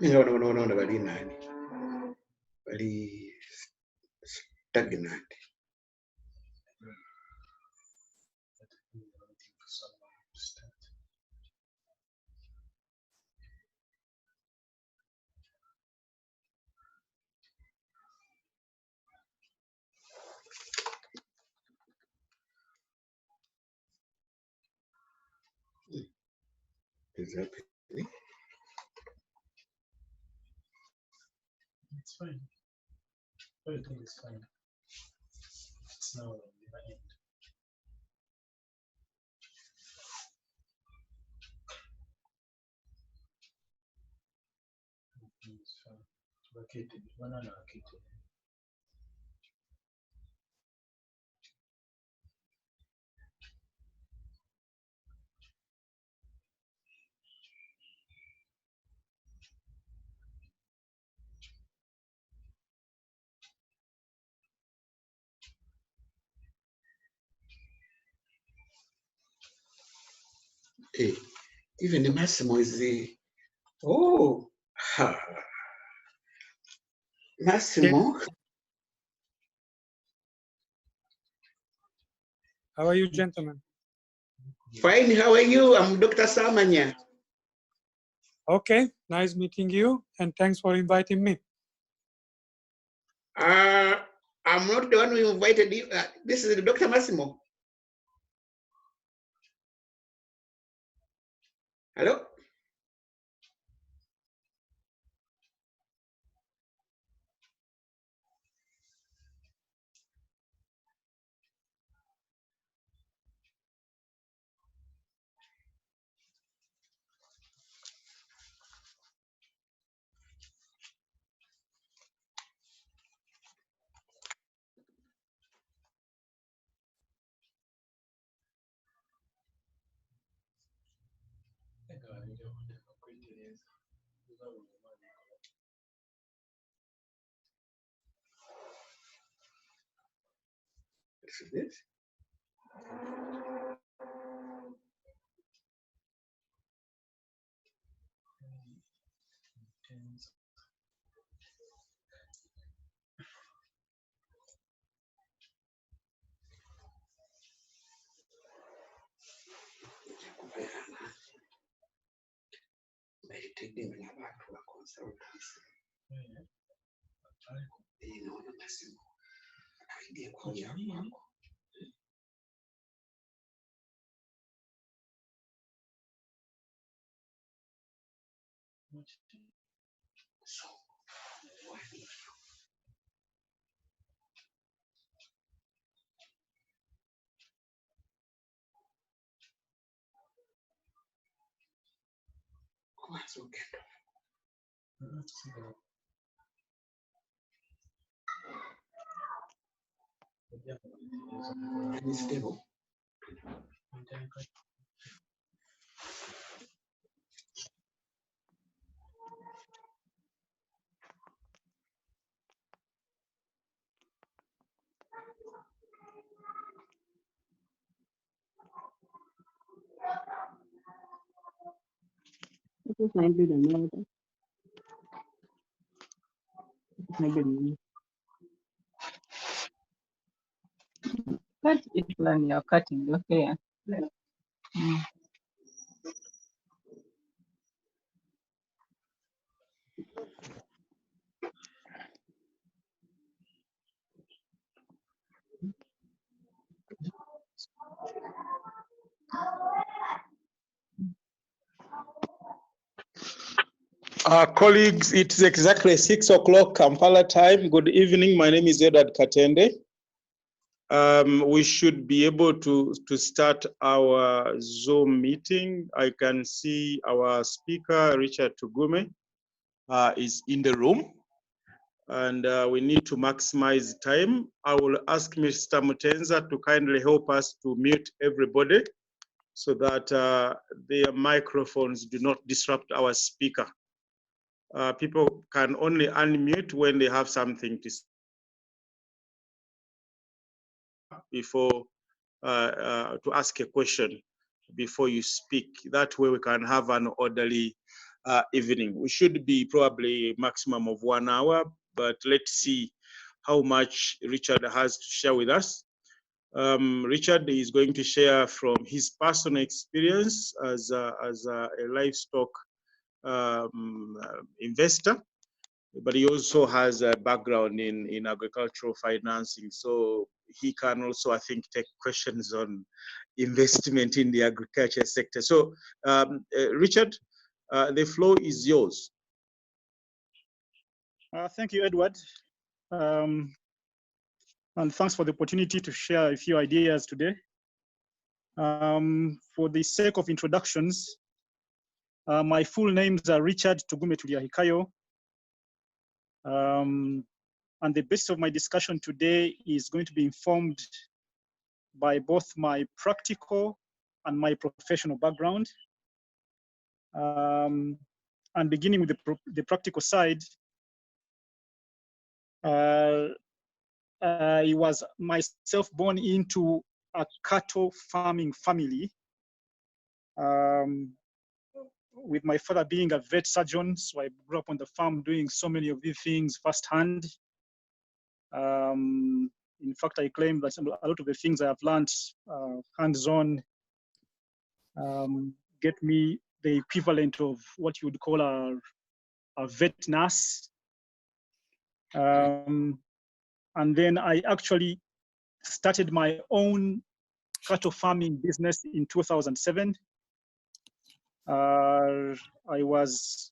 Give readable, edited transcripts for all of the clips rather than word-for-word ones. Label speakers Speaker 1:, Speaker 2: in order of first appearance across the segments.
Speaker 1: No, bali nani? Bali stagnant. Is that it?
Speaker 2: It's fine. Everything is fine. It's now in the end. It's fine. Located. Banana located.
Speaker 1: Hey, even the Massimo is the. Oh, ha. Massimo.
Speaker 3: How are you, gentlemen?
Speaker 1: Fine, how are you? I'm Dr. Samanya.
Speaker 3: Okay, nice meeting you, and thanks for inviting me.
Speaker 1: I'm not the one who invited you. This is Dr. Massimo. Hello? This is it. That's okay. Any stable?
Speaker 4: This is my good another. This is my good. Cut it when you're cutting your hair. Mm.
Speaker 5: Colleagues, it's exactly 6 o'clock Kampala time. Good evening. My name is Edward Katende. We should be able to start our Zoom meeting. I can see our speaker, Richard Tugume, is in the room. And we need to maximize time. I will ask Mr. Mutenza to kindly help us to mute everybody so that their microphones do not disrupt our speaker. People can only unmute when they have something to say before to ask a question before you speak. That way we can have an orderly evening. We should be probably maximum of 1 hour, but let's see how much Richard has to share with us. Richard is going to share from his personal experience as a livestock investor, but he also has a background in agricultural financing. So he can also, I think, take questions on investment in the agriculture sector. So Richard, the floor is yours.
Speaker 6: Thank you, Edward. And thanks for the opportunity to share a few ideas today. For the sake of introductions, my full names are Richard Tugume Tuliahikayo. And the basis of my discussion today is going to be informed by both my practical and my professional background. And beginning with the practical side, I was myself born into a cattle farming family, with my father being a vet surgeon. So I grew up on the farm doing so many of these things firsthand. In fact, I claim that a lot of the things I have learned hands-on get me the equivalent of what you would call a vet nurse. And then I actually started my own cattle farming business in 2007. I was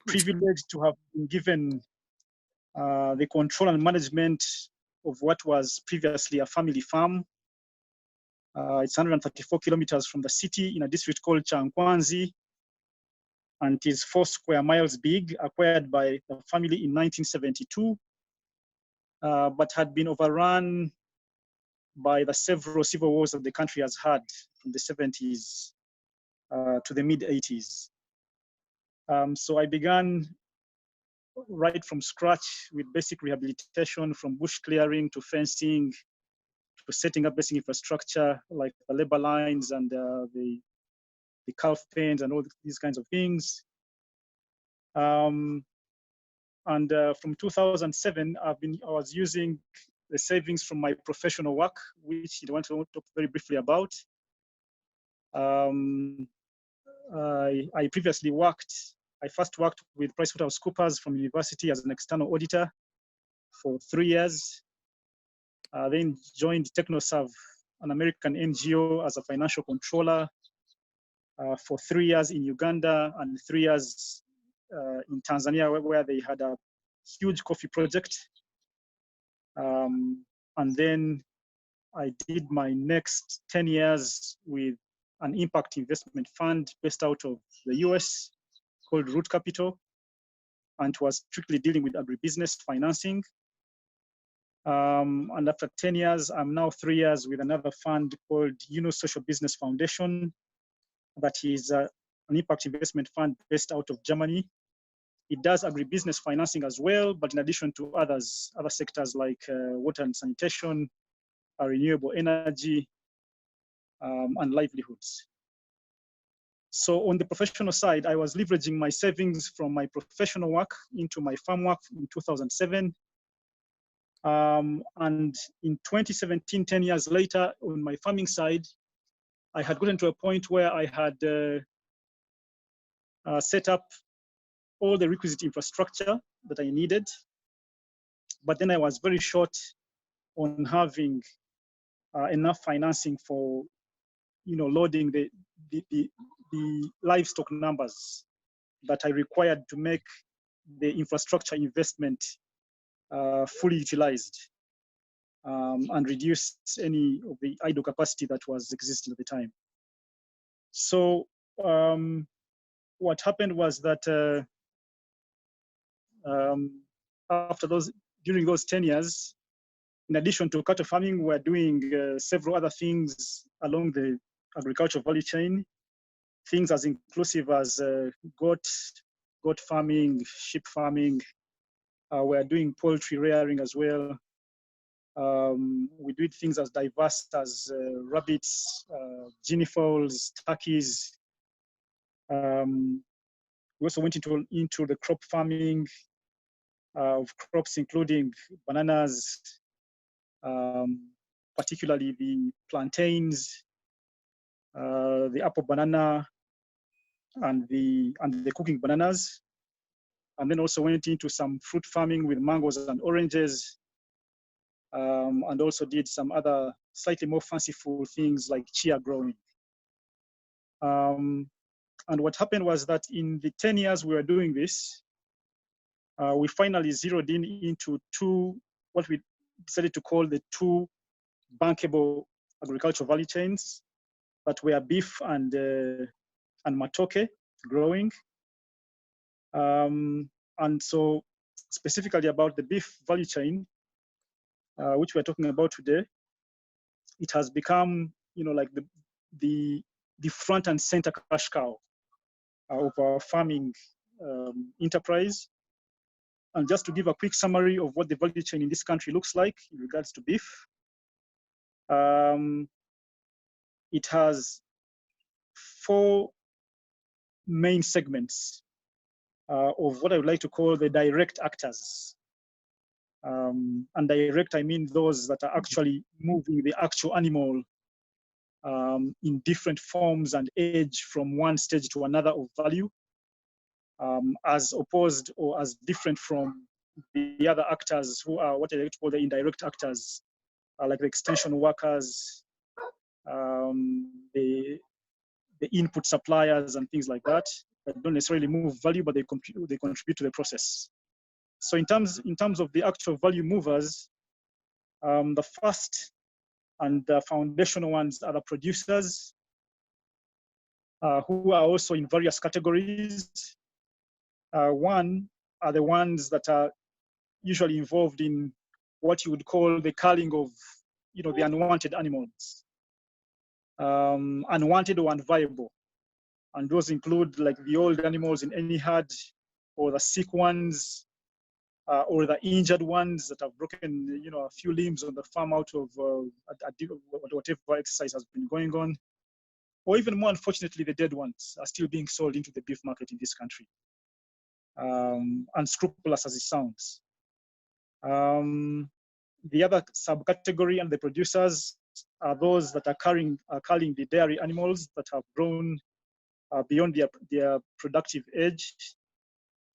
Speaker 6: privileged to have been given the control and management of what was previously a family farm. It's 134 kilometers from the city in a district called Chankwanzi, and it is 4 square miles big, acquired by the family in 1972, but had been overrun by the several civil wars that the country has had from the 70s to the mid 80s. So I began right from scratch with basic rehabilitation, from bush clearing to fencing, to setting up basic infrastructure like the labor lines and the calf pens and all these kinds of things. And from 2007, I was using the savings from my professional work, which I want to talk very briefly about. I previously I first worked with PricewaterhouseCoopers from university as an external auditor for 3 years. Then joined TechnoServe, an American NGO, as a financial controller for 3 years in Uganda and 3 years in Tanzania, where they had a huge coffee project. And then I did my next 10 years with an impact investment fund based out of the US called Root Capital, and was strictly dealing with agribusiness financing. And after 10 years, I'm now 3 years with another fund called Social Business Foundation, that is an impact investment fund based out of Germany. It does agribusiness financing as well, but in addition to other sectors like water and sanitation, renewable energy, and livelihoods. So on the professional side, I was leveraging my savings from my professional work into my farm work in 2007. And in 2017, 10 years later, on my farming side, I had gotten to a point where I had set up all the requisite infrastructure that I needed. But then I was very short on having enough financing for, loading the livestock numbers that I required to make the infrastructure investment fully utilized and reduce any of the idle capacity that was existing at the time. So what happened was that during those 10 years, in addition to cattle farming, we're doing several other things along the agricultural value chain, things as inclusive as goat farming, sheep farming. We're doing poultry rearing as well. We do things as diverse as rabbits, guinea fowls, turkeys, We also went into the crop farming of crops, including bananas, particularly the plantains, the apple banana, and the cooking bananas. And then also went into some fruit farming with mangoes and oranges, and also did some other slightly more fanciful things like chia growing. And what happened was that in the 10 years we were doing this, we finally zeroed in into what we decided to call the two bankable agricultural value chains that were beef and matoke growing. And so specifically about the beef value chain, which we're talking about today, it has become, like the front and center cash cow of our farming enterprise. And just to give a quick summary of what the value chain in this country looks like in regards to beef, it has 4 main segments of what I would like to call the direct actors. And direct, I mean those that are actually moving the actual animal in different forms and age from one stage to another of value, as opposed or as different from the other actors who are what I like to call the indirect actors, like the extension workers, the input suppliers and things like that don't necessarily move value, but they contribute to the process. So in terms of the actual value movers, the first and the foundational ones are the producers, who are also in various categories. One are the ones that are usually involved in what you would call the culling of, the unwanted animals, unwanted or unviable. And those include like the old animals in any herd, or the sick ones, or the injured ones that have broken, a few limbs on the farm out of whatever exercise has been going on, or even more unfortunately, the dead ones are still being sold into the beef market in this country, unscrupulous as it sounds. The other subcategory and the producers are those that are culling the dairy animals that have grown beyond their productive age.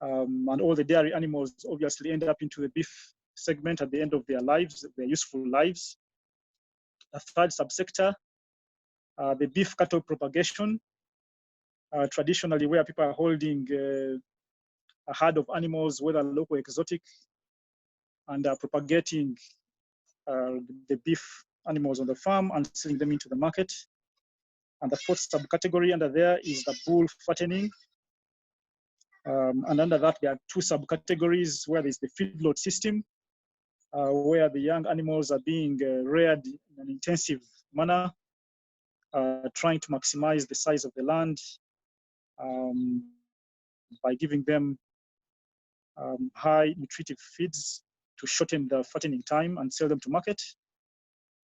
Speaker 6: And all the dairy animals obviously end up into the beef segment at the end of their lives, their useful lives. A third subsector, the beef cattle propagation, traditionally where people are holding a herd of animals, whether local or exotic, and are propagating the beef animals on the farm and selling them into the market. And the fourth subcategory under there is the bull fattening. And under that, there are 2 subcategories where there's the feedlot system, where the young animals are being reared in an intensive manner, trying to maximize the size of the land by giving them high nutritive feeds to shorten the fattening time and sell them to market.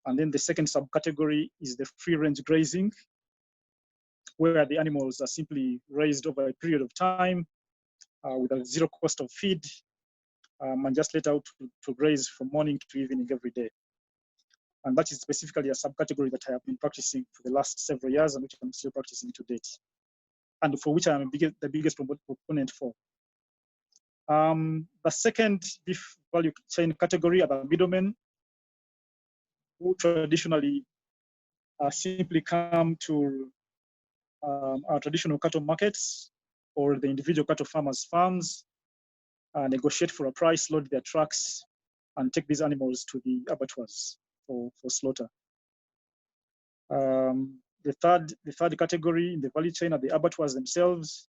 Speaker 6: And then the second subcategory is the free-range grazing, where the animals are simply raised over a period of time with a 0 cost of feed, and just let out to graze from morning to evening every day. And that is specifically a subcategory that I have been practicing for the last several years and which I'm still practicing to date, and for which I am the biggest proponent for. The second beef value chain category are the middlemen, who traditionally simply come to our traditional cattle markets or the individual cattle farmers' farms, negotiate for a price, load their trucks, and take these animals to the abattoirs for slaughter. The third category in the value chain are the abattoirs themselves.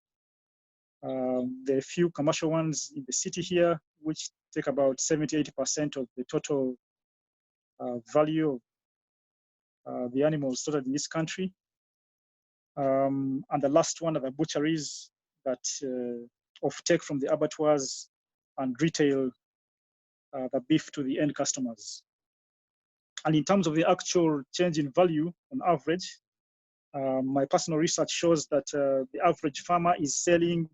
Speaker 6: There are a few commercial ones in the city here, which take about 70–80% of the total value of the animals slaughtered in this country. And the last one are the butcheries that off-take from the abattoirs and retail the beef to the end customers. And in terms of the actual change in value on average, my personal research shows that the average farmer is selling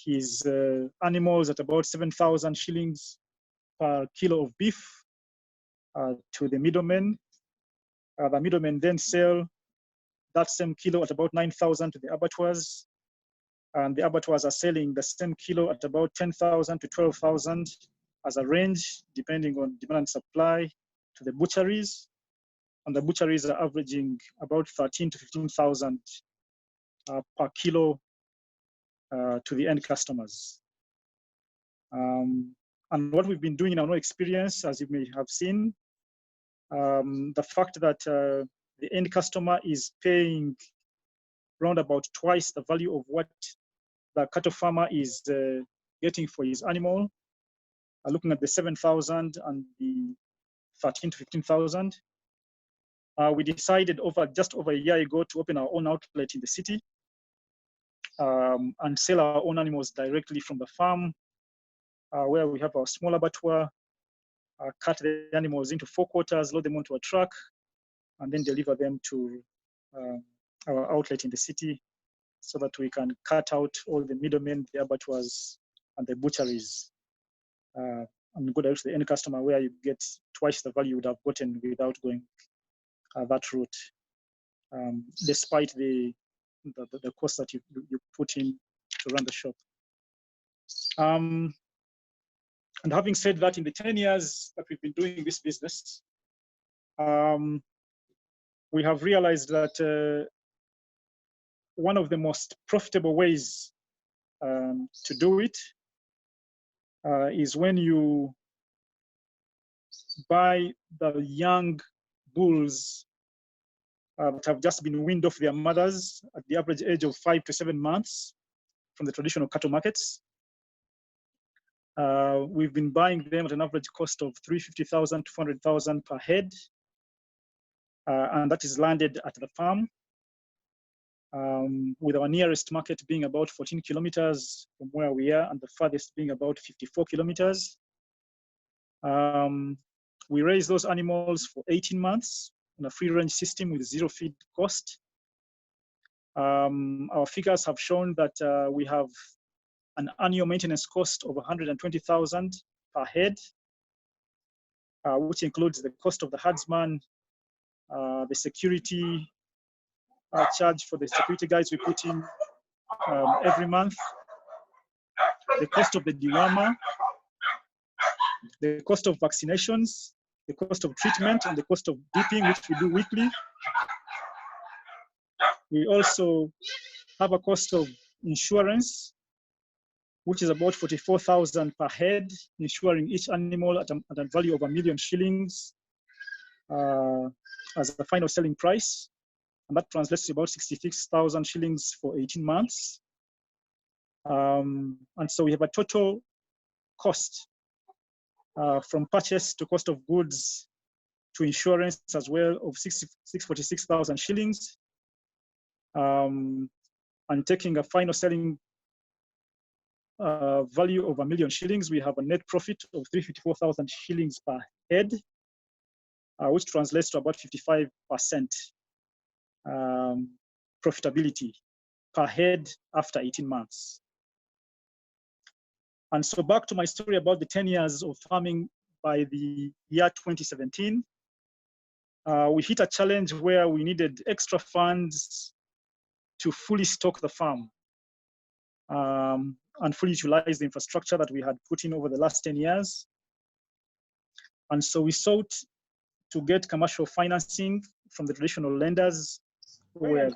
Speaker 6: his animals at about 7,000 shillings per kilo of beef to the middlemen. The middlemen then sell that same kilo at about 9,000 to the abattoirs, and the abattoirs are selling the same kilo at about 10,000 to 12,000 as a range, depending on demand and supply, to the butcheries, and the butcheries are averaging about 13 to 15,000 per kilo to the end customers. And what we've been doing in our own experience, as you may have seen, the fact that the end customer is paying round about twice the value of what the cattle farmer is getting for his animal, looking at the 7,000 and the 13 to 15,000. We decided just over a year ago to open our own outlet in the city and sell our own animals directly from the farm, where we have our small abattoir, cut the animals into 4 quarters, load them onto a truck, and then deliver them to our outlet in the city so that we can cut out all the middlemen, the abattoirs, and the butcheries, and go direct to the end customer where you get twice the value you would have gotten without going that route, despite the cost that you put in to run the shop. And having said that, in the 10 years that we've been doing this business, we have realized that one of the most profitable ways to do it is when you buy the young bulls that have just been weaned off their mothers at the average age of 5 to 7 months from the traditional cattle markets. We've been buying them at an average cost of 350,000 to 400,000 per head, and that is landed at the farm, with our nearest market being about 14 kilometers from where we are, and the farthest being about 54 kilometers. We raise those animals for 18 months on a free-range system with 0 feed cost. Our figures have shown that we have an annual maintenance cost of 120,000 per head, which includes the cost of the herdsman, the security charge for the security guys we put in every month, the cost of the dewormer, the cost of vaccinations, the cost of treatment, and the cost of dipping, which we do weekly. We also have a cost of insurance, which is about 44,000 per head, insuring each animal at a value of 1 million shillings as the final selling price. And that translates to about 66,000 shillings for 18 months. And so we have a total cost from purchase to cost of goods to insurance as well of 646,000 shillings. And taking a final selling value of 1 million shillings, we have a net profit of 354,000 shillings per head, which translates to about 55% profitability per head after 18 months. And so back to my story about the 10 years of farming. By the year 2017, we hit a challenge where we needed extra funds to fully stock the farm and fully utilize the infrastructure that we had put in over the last 10 years. And so we sought to get commercial financing from the traditional lenders who were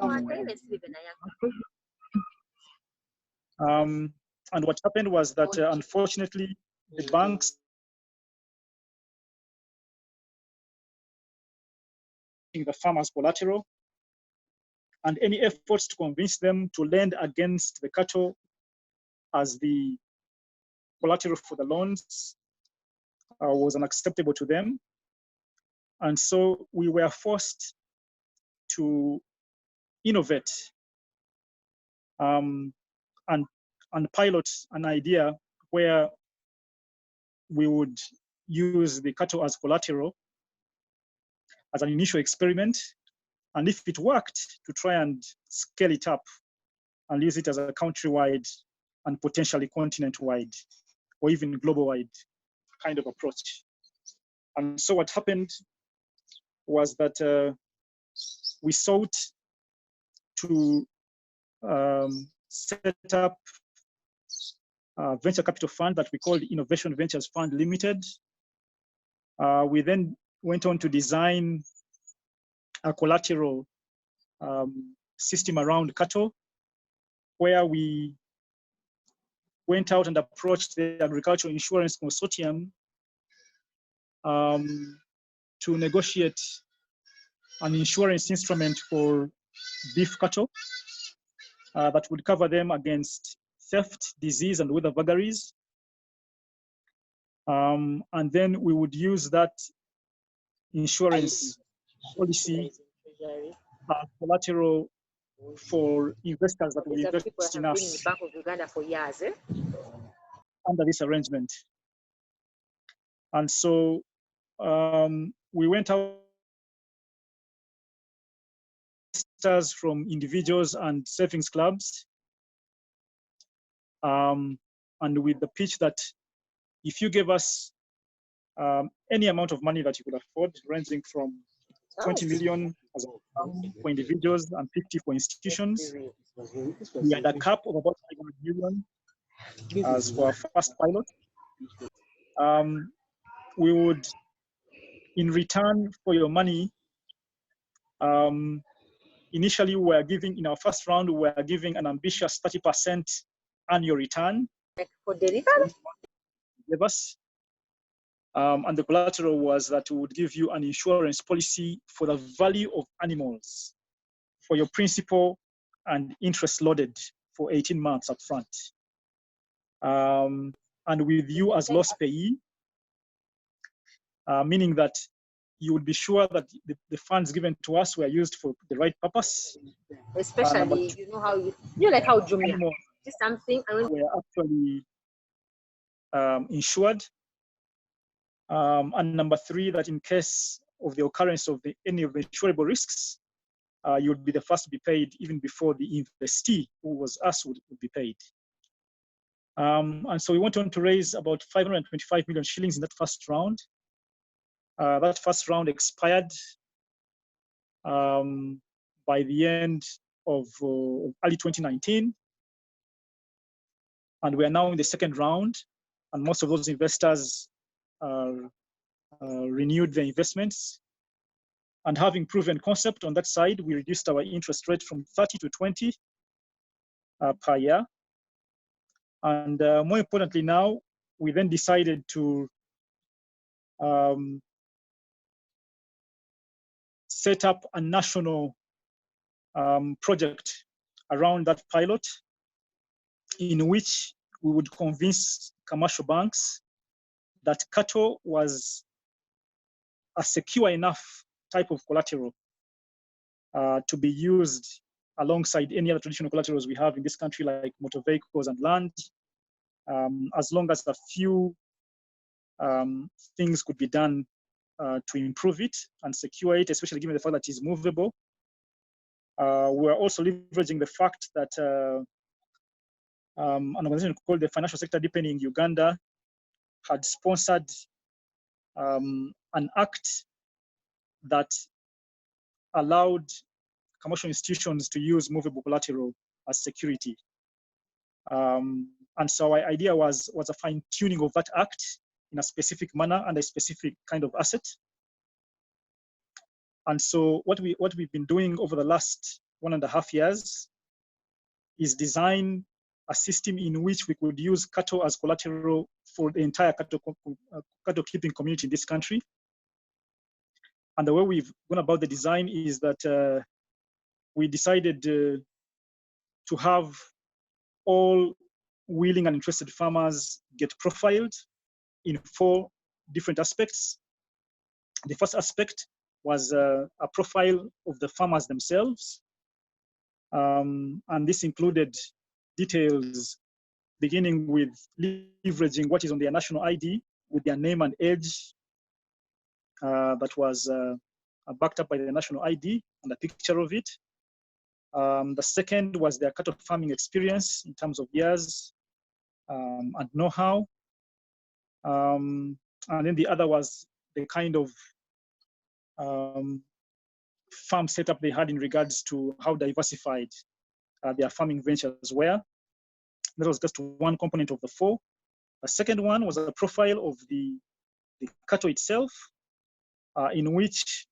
Speaker 6: and what happened was that unfortunately the banks the farmers collateral, and any efforts to convince them to lend against the cattle as the collateral for the loans was unacceptable to them. And so we were forced to innovate and pilot an idea where we would use the cattle as collateral as an initial experiment, and if it worked, to try and scale it up and use it as a countrywide and potentially continent-wide or even global-wide kind of approach. And so what happened was that we sought to set up a venture capital fund that we called Innovation Ventures Fund Limited. We then went on to design a collateral system around cattle, where we went out and approached the Agricultural Insurance Consortium to negotiate an insurance instrument for beef cattle that would cover them against theft, disease, and weather vagaries. And then we would use that insurance policy as collateral for investors that will invest in us
Speaker 7: Bank of Uganda for years,
Speaker 6: under this arrangement. And so we went out from individuals and savings clubs, and with the pitch that if you gave us any amount of money that you could afford, ranging from 20 million as for individuals and 50 for institutions, we had a cap of about 500 million as for our first pilot. We would, in return for your money, initially we were giving, in our first round, we were giving an ambitious 30% annual return.
Speaker 7: for delivery.
Speaker 6: Gave us. And the collateral was that we would give you an insurance policy for the value of animals for your principal and interest loaded for 18 months up front. And with you as loss payee, meaning that you would be sure that the funds given to us were used for the right purpose.
Speaker 7: Especially, you know how you like how Jumia is something. I mean,
Speaker 6: were actually insured. And number three, that in case of the occurrence of any of the insurable risks, you would be the first to be paid even before the investee, who was us, would be paid. And so we went on to raise about 525 million shillings in that first round. That first round expired by the end of early 2019. And we are now in the second round, and most of those investors renewed their investments. And having proven concept on that side, we reduced our interest rate from 30 to 20 per year. And more importantly now, we then decided to set up a national project around that pilot, in which we would convince commercial banks that cattle was a secure enough type of collateral to be used alongside any other traditional collaterals we have in this country, like motor vehicles and land, as long as a few things could be done to improve it and secure it, especially given the fact that it's movable. We're also leveraging the fact that an organization called the Financial Sector Deepening Uganda had sponsored an act that allowed commercial institutions to use movable collateral as security. And so our idea was a fine-tuning of that act in a specific manner and a specific kind of asset. And so what we've been doing over the last 1.5 years is design a system in which we could use cattle as collateral for the entire cattle keeping community in this country. And the way we've gone about the design is that we decided to have all willing and interested farmers get profiled in 4 different aspects. The first aspect was a profile of the farmers themselves. And this included details beginning with leveraging what is on their national ID with their name and age that was backed up by the national ID and a picture of it. The second was their cattle farming experience in terms of years and know-how. And then the other was the kind of farm setup they had in regards to how diversified their farming ventures were. That was just one component of the four. The second one was a profile of the cattle itself, in which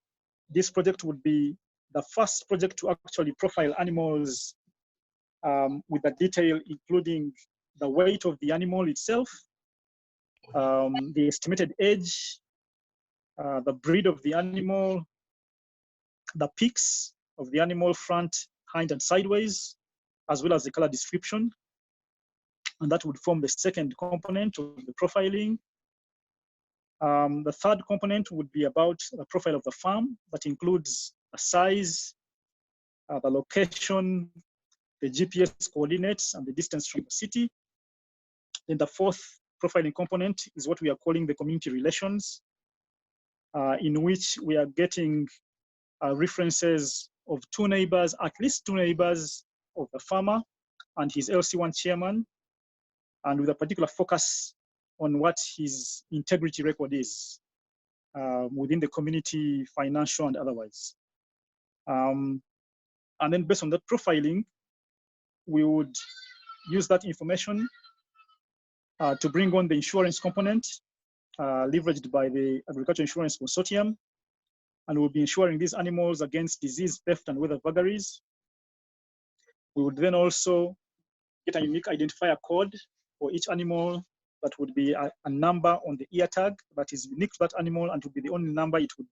Speaker 6: this project would be the first project to actually profile animals with the detail, including the weight of the animal itself, the estimated age, the breed of the animal, the peaks of the animal front, hind, and sideways, as well as the color description. And that would form the second component of the profiling. The third component would be about the profile of the farm. That includes the size, the location, the GPS coordinates, and the distance from the city. Then the fourth profiling component is what we are calling the community relations, in which we are getting references of two neighbors, at least two neighbors of the farmer and his LC1 chairman, and with a particular focus on what his integrity record is within the community, financial and otherwise. And then based on that profiling, we would use that information to bring on the insurance component leveraged by the Agricultural Insurance Consortium, and we'll be insuring these animals against disease, theft, and weather vagaries. We would then also get a unique identifier code for each animal that would be a number on the ear tag that is unique to that animal and would be the only number it would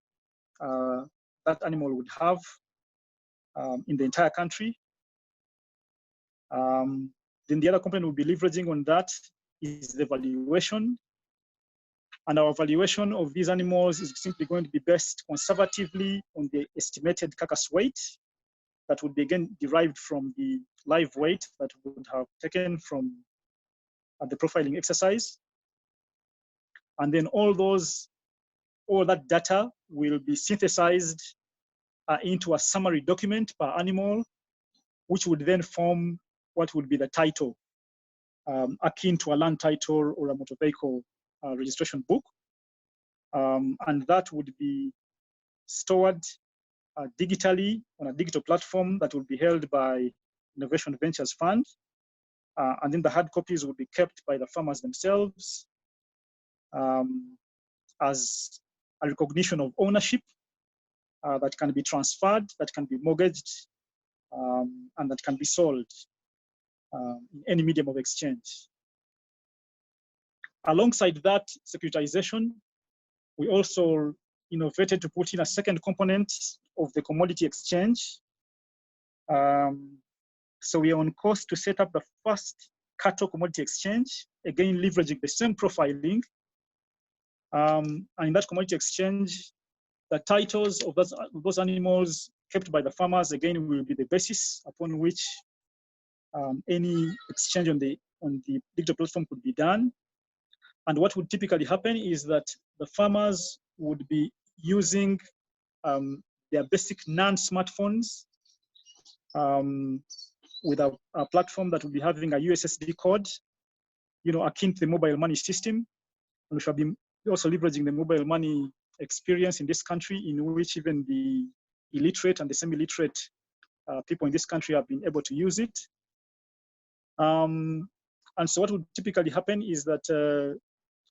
Speaker 6: that animal would have in the entire country. Then the other component we'll be leveraging on that is the valuation. And our valuation of these animals is simply going to be based conservatively on the estimated carcass weight that would be again derived from the live weight that we would have taken from the profiling exercise. And then all that data will be synthesized into a summary document per animal, which would then form what would be the title, akin to a land title or a motor vehicle registration book. And that would be stored digitally on a digital platform that will be held by Innovation Ventures Fund. And then the hard copies will be kept by the farmers themselves as a recognition of ownership that can be transferred, that can be mortgaged, and that can be sold in any medium of exchange. Alongside that securitization, we also innovated to put in a second component of the commodity exchange. So we are on course to set up the first cattle commodity exchange, again leveraging the same profiling. And in that commodity exchange, the titles of those animals kept by the farmers, again, will be the basis upon which any exchange on the digital platform could be done. And what would typically happen is that the farmers would be using their basic non-smartphones with a platform that will be having a USSD code, akin to the mobile money system. And we shall be also leveraging the mobile money experience in this country, in which even the illiterate and the semi-literate people in this country have been able to use it. And so what would typically happen is that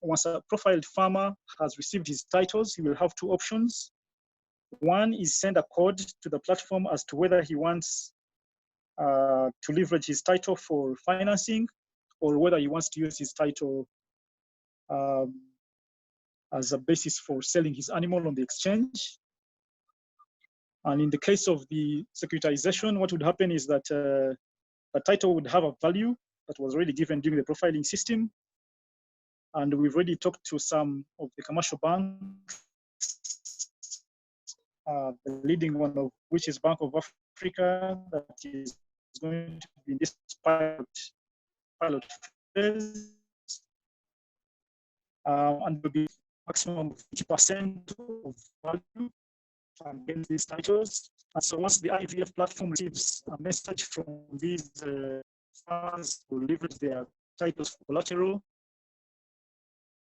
Speaker 6: once a profiled farmer has received his titles, he will have two options. One is send a code to the platform as to whether he wants to leverage his title for financing, or whether he wants to use his title as a basis for selling his animal on the exchange. And in the case of the securitization, what would happen is that the title would have a value that was already given during the profiling system. And we've already talked to some of the commercial banks, the leading one of which is Bank of Africa, that is going to be in this pilot phase. And will be maximum of 50% of value against these titles. And so once the IVF platform receives a message from these farmers to leverage their titles for collateral,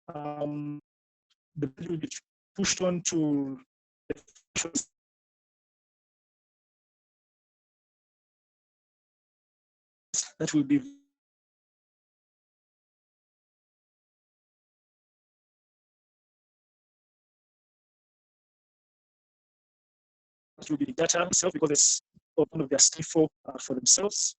Speaker 6: the bill will be pushed on to the that will be data itself, because it's one of their stay for themselves.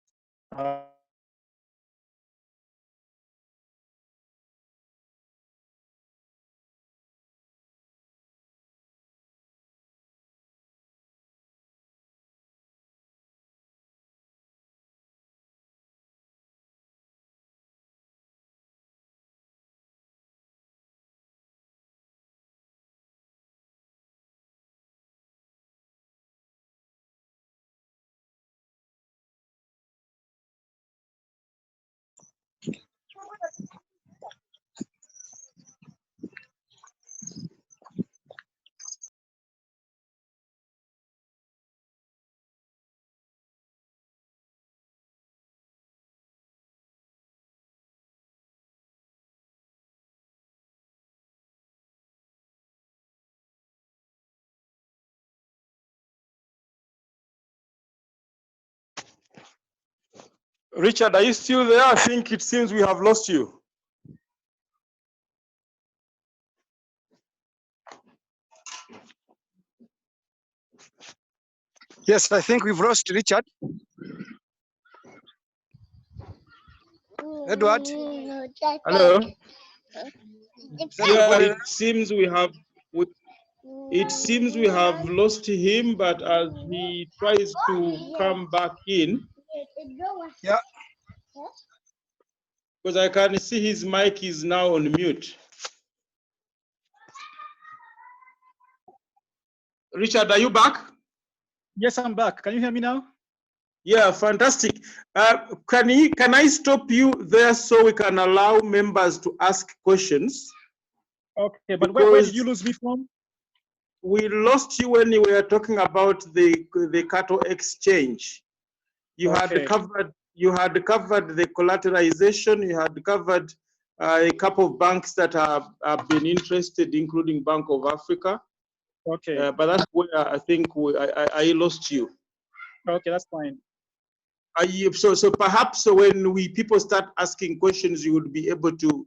Speaker 5: Richard, are you still there? I think it seems we have lost you.
Speaker 8: Yes, I think we've lost Richard. Edward?
Speaker 5: Hello?
Speaker 8: That
Speaker 5: Yeah,
Speaker 8: good?
Speaker 5: it seems we have lost him, but as he tries to come back in,
Speaker 8: Yeah.
Speaker 5: because I can see his mic is now on mute. Richard, are you back?
Speaker 6: Yes, I'm back. Can you hear me now?
Speaker 5: Yeah, fantastic. Can I stop you there so we can allow members to ask questions?
Speaker 6: Okay, but where did you lose me from?
Speaker 5: We lost you when you were talking about the cattle exchange. You had covered the collateralization. You had covered a couple of banks that have been interested, including Bank of Africa.
Speaker 6: Okay.
Speaker 5: But that's where I think I lost you.
Speaker 6: Okay, that's fine.
Speaker 5: So perhaps when people start asking questions, you would be able to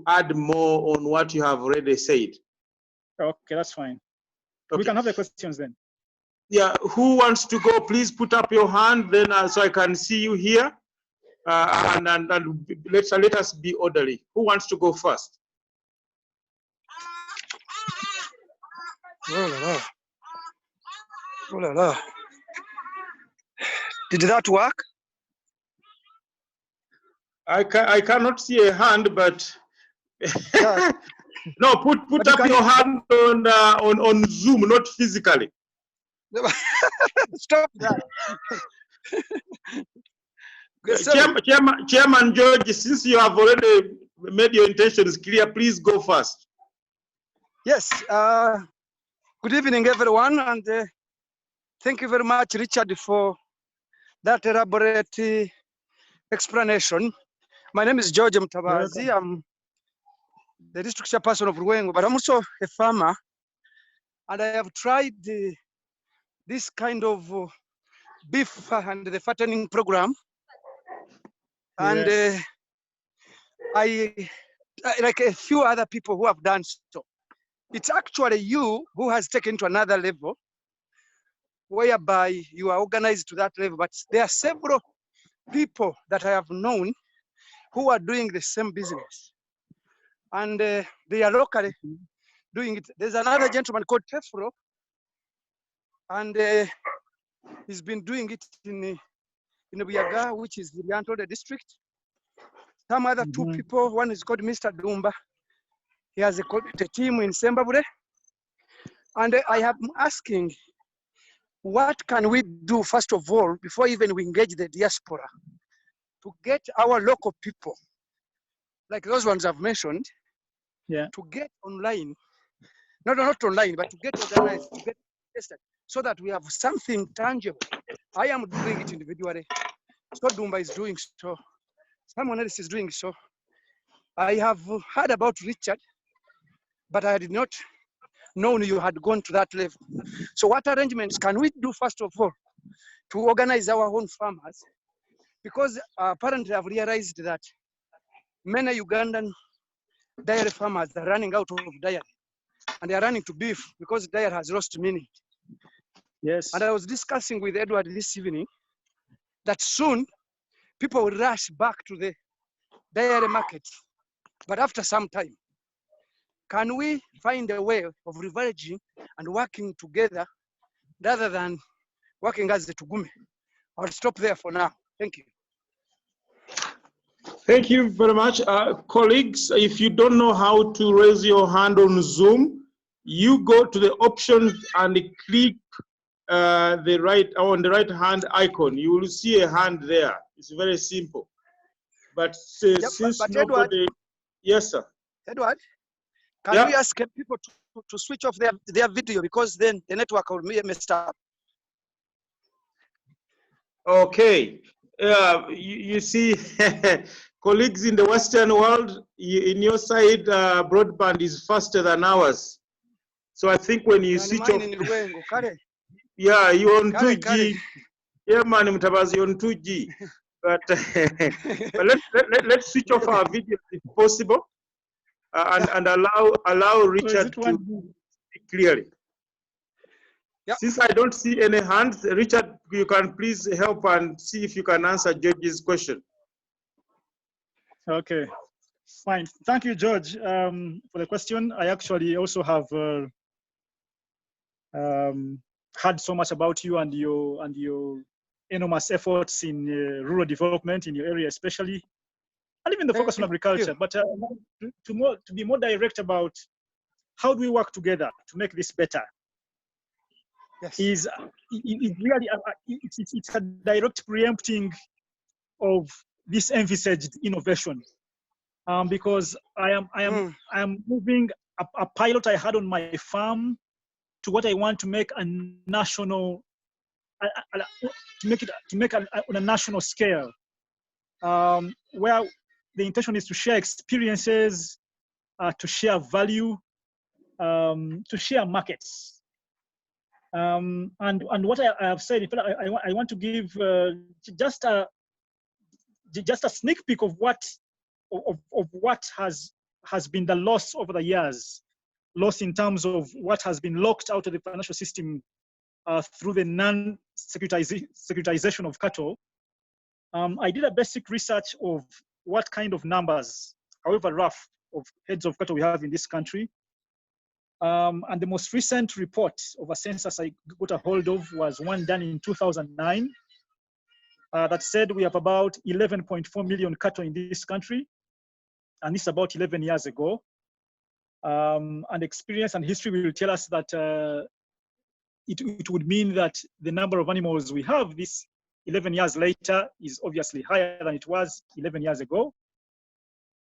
Speaker 5: add more on what you have already said.
Speaker 6: Okay, that's fine.
Speaker 5: Okay.
Speaker 6: We can have the questions then.
Speaker 5: Yeah, who wants to go? Please put up your hand then, so I can see you here. And let us be orderly. Who wants to go first?
Speaker 8: Oh la la. Oh la la. Did that work?
Speaker 5: I cannot see a hand, but
Speaker 8: Yeah.
Speaker 5: no, put up your hand on Zoom, not physically.
Speaker 8: Stop that.
Speaker 5: Chairman George, since you have already made your intentions clear, please go first.
Speaker 8: Yes. Good evening, everyone, and thank you very much, Richard, for that elaborate explanation. My name is George Mtabazi. I'm the district chairperson of Ruwengo, but I'm also a farmer, and I have tried this kind of beef and the fattening program, and
Speaker 6: Yes.
Speaker 8: I like a few other people who have done so. It's actually you who has taken to another level, whereby you are organized to that level, but there are several people that I have known who are doing the same business, and they are locally doing it. There's another gentleman called Tefro, and he's been doing it in Buyaga, which is the Untitled district. Some other two people, one is called Mr. Dumba. He has a team in Sembabure. And I am asking, what can we do, first of all, before even we engage the diaspora, to get our local people, like those ones I've mentioned, to get online, not online, but to get organized, to get tested, so that we have something tangible. I am doing it individually. So Dumba is doing so. Someone else is doing so. I have heard about Richard, but I did not know you had gone to that level. So what arrangements can we do, first of all, to organize our own farmers? Because apparently I've realized that many Ugandan dairy farmers are running out of dairy, and they are running to beef because dairy has lost meaning.
Speaker 6: Yes.
Speaker 8: And I was discussing with Edward this evening that soon people will rush back to the dairy market, but after some time. Can we find a way of leveraging and working together rather than working as a Tugume? I'll stop there for now. Thank you.
Speaker 5: Thank you very much. Colleagues, if you don't know how to raise your hand on Zoom, you go to the options and click on the right hand icon. You will see a hand there. It's very simple. But since
Speaker 8: but
Speaker 5: nobody...
Speaker 8: Edward,
Speaker 5: yes, sir.
Speaker 8: Edward, can we ask people to switch off their video, because then the network will be messed up?
Speaker 5: Okay. You see, colleagues in the Western world, in your side, broadband is faster than ours. So I think when you switch off... Yeah, you're on 2G. Yeah, man, Mutabazi, you're on 2G. But, let's switch off our video if possible, and allow Richard to speak clearly. Yep. Since I don't see any hands, Richard, you can please help and see if you can answer George's question.
Speaker 6: Okay, fine. Thank you, George, for the question. I actually also have heard so much about you and your enormous efforts in rural development in your area, especially, and even the focus on agriculture. But to be more direct about how do we work together to make this better, is really it's a direct preempting of this envisaged innovation, because I am moving a pilot I had on my farm to what I want to make a national, to make on a national scale, where the intention is to share experiences, to share value, to share markets. And what I have said, in fact, I want to give just a sneak peek of what has been the loss over the years, loss in terms of what has been locked out of the financial system through the non-securitization of cattle. I did a basic research of what kind of numbers, however rough, of heads of cattle we have in this country. And the most recent report of a census I got a hold of was one done in 2009 that said we have about 11.4 million cattle in this country. And this is about 11 years ago. And experience and history will tell us that it would mean that the number of animals we have this 11 years later is obviously higher than it was 11 years ago.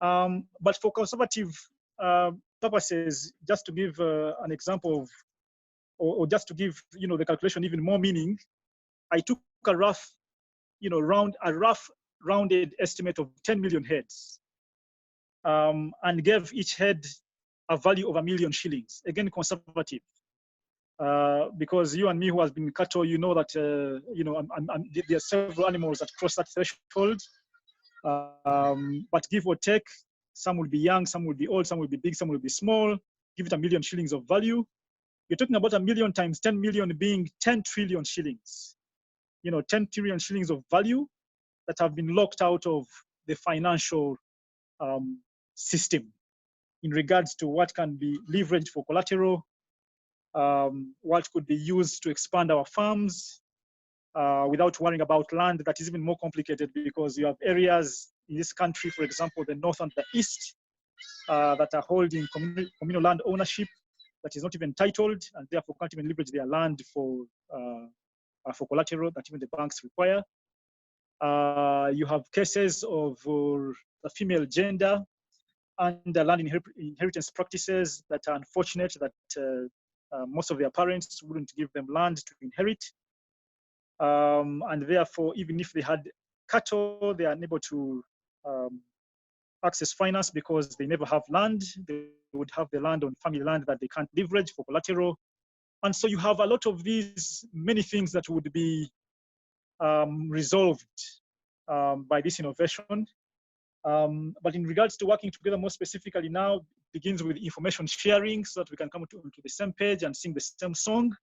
Speaker 6: But for conservative purposes, just to give an example of, or just to give the calculation even more meaning, I took a rough, rounded estimate of 10 million heads, and gave each head a value of 1 million shillings. Again, conservative, because you and me who has been cattle, you know that there are several animals that cross that threshold. But give or take, some will be young, some will be old, some will be big, some will be small. Give it 1 million shillings of value. You're talking about 1 million times 10 million being 10 trillion shillings. 10 trillion shillings of value that have been locked out of the financial system in regards to what can be leveraged for collateral, what could be used to expand our farms, without worrying about land that is even more complicated, because you have areas in this country, for example, the north and the east, that are holding communal land ownership that is not even titled, and therefore can't even leverage their land for collateral that even the banks require. You have cases of the female gender and the land inheritance practices that are unfortunate, that most of their parents wouldn't give them land to inherit. And therefore, even if they had cattle, they are unable to access finance because they never have land. They would have the land on family land that they can't leverage for collateral. And so you have a lot of these many things that would be resolved by this innovation. But in regards to working together more specifically now, begins with information sharing so that we can come to the same page and sing the same song.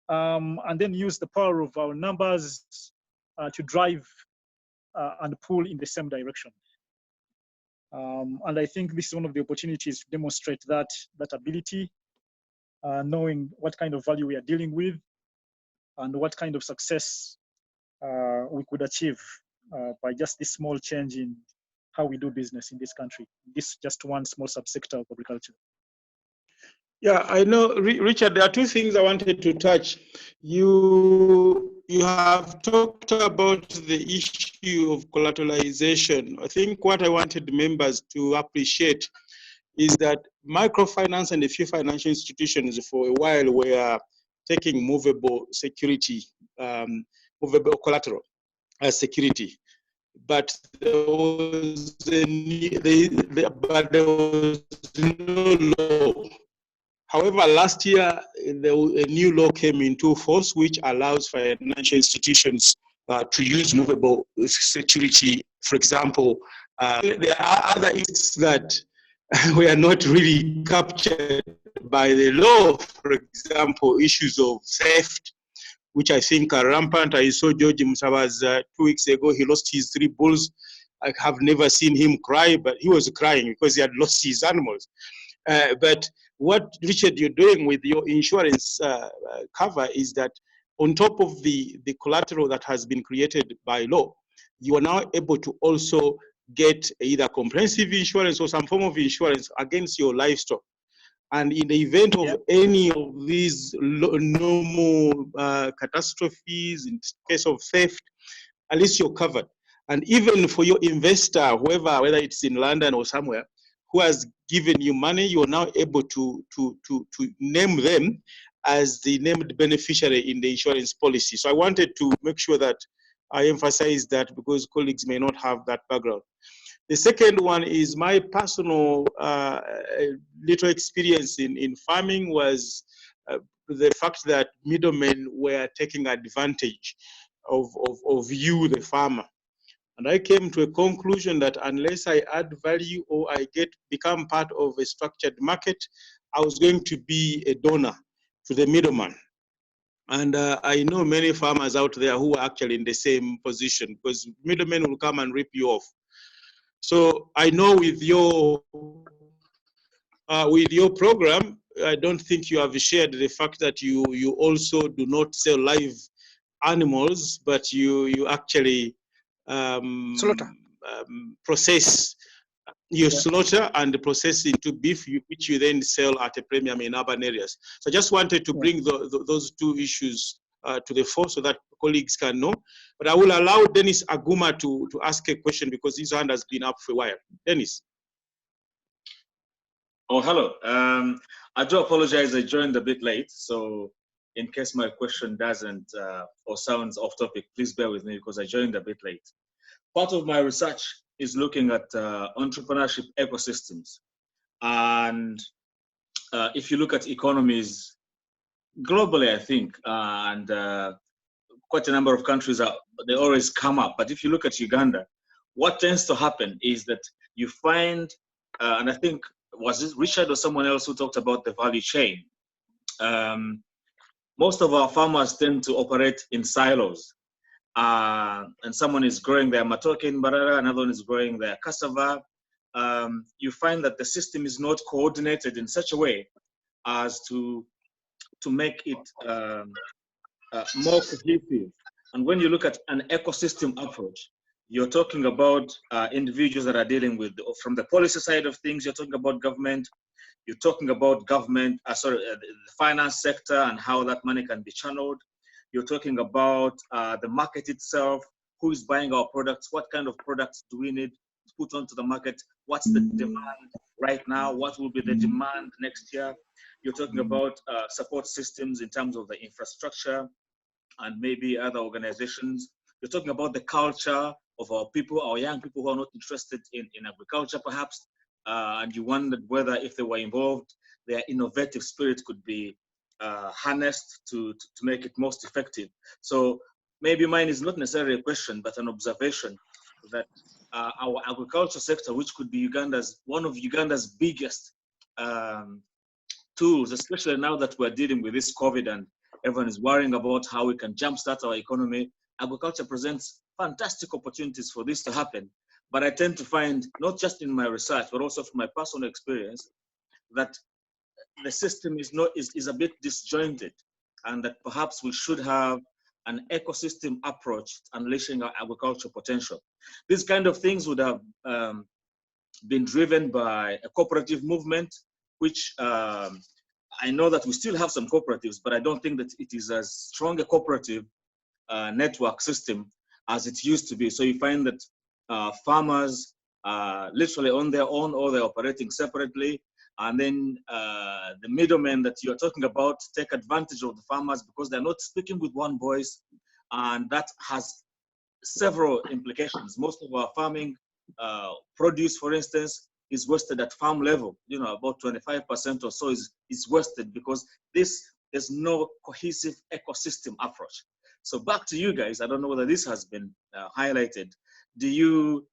Speaker 6: And then use the power of our numbers to drive and pull in the same direction. And I think this is one of the opportunities to demonstrate that ability, knowing what kind of value we are dealing with and what kind of success we could achieve by just this small change in how we do business in this country. This is just one small subsector of agriculture.
Speaker 5: Yeah, I know, Richard, there are two things I wanted to touch. You have talked about the issue of collateralization. I think what I wanted members to appreciate is that microfinance and a few financial institutions for a while were taking movable security, movable collateral as security. But there was no law. However, last year, a new law came into force which allows financial institutions to use movable security. For example, there are other issues that were not really captured by the law. For example, issues of theft, which I think are rampant. I saw George Musaba's 2 weeks ago, he lost his 3 bulls. I have never seen him cry, but he was crying because he had lost his animals. But what, Richard, you're doing with your insurance cover is that on top of the collateral that has been created by law, you are now able to also get either comprehensive insurance or some form of insurance against your livestock. And in the event of any of these normal catastrophes, in case of theft, at least you're covered. And even for your investor, whoever, whether it's in London or somewhere, who has given you money, you are now able to name them as the named beneficiary in the insurance policy. So I wanted to make sure that I emphasize that because colleagues may not have that background. The second one is my personal little experience in farming was the fact that middlemen were taking advantage of you, the farmer. And I came to a conclusion that unless I add value or I become part of a structured market, I was going to be a donor to the middleman. And I know many farmers out there who are actually in the same position because middlemen will come and rip you off. So I know with your program, I don't think you have shared the fact that you also do not sell live animals, but you actually process your slaughter and process into beef, which you then sell at a premium in urban areas. So I just wanted to bring those two issues to the fore so that colleagues can know. But I will allow Dennis Aguma to ask a question because his hand has been up for a while. Dennis.
Speaker 9: Oh, hello. I do apologize, I joined a bit late. So in case my question doesn't or sounds off topic, please bear with me because I joined a bit late. Part of my research is looking at entrepreneurship ecosystems. And if you look at economies globally, I think, and quite a number of countries, they always come up. But if you look at Uganda, what tends to happen is that you find, and I think, was it Richard or someone else who talked about the value chain? Most of our farmers tend to operate in silos. And someone is growing their matoke in Barara, another one is growing their cassava. You find that the system is not coordinated in such a way as to make it more cohesive. And when you look at an ecosystem approach, you're talking about individuals that are dealing with, from the policy side of things, you're talking about government, you're talking about government, the finance sector and how that money can be channeled. You're talking about the market itself, who is buying our products, what kind of products do we need to put onto the market, what's the demand, right now? What will be the demand next year? You're talking about support systems in terms of the infrastructure and maybe other organizations. You're talking about the culture of our people, our young people who are not interested in agriculture, perhaps, and you wondered whether if they were involved, their innovative spirit could be harnessed to make it most effective. So maybe mine is not necessarily a question, but an observation that our agriculture sector, which could be one of Uganda's biggest tools, especially now that we're dealing with this COVID and everyone is worrying about how we can jumpstart our economy, agriculture presents fantastic opportunities for this to happen. But I tend to find, not just in my research, but also from my personal experience, that the system is a bit disjointed, and that perhaps we should have an ecosystem approach to unleashing our agricultural potential. These kind of things would have been driven by a cooperative movement, which I know that we still have some cooperatives, but I don't think that it is as strong a cooperative network system as it used to be. So you find that farmers literally on their own, or they're operating separately. And then the middlemen that you're talking about take advantage of the farmers because they're not speaking with one voice. And that has several implications. Most of our farming produce, for instance, is wasted at farm level. You know, about 25% or so is wasted because there's no cohesive ecosystem approach. So back to you guys. I don't know whether this has been highlighted. Do you,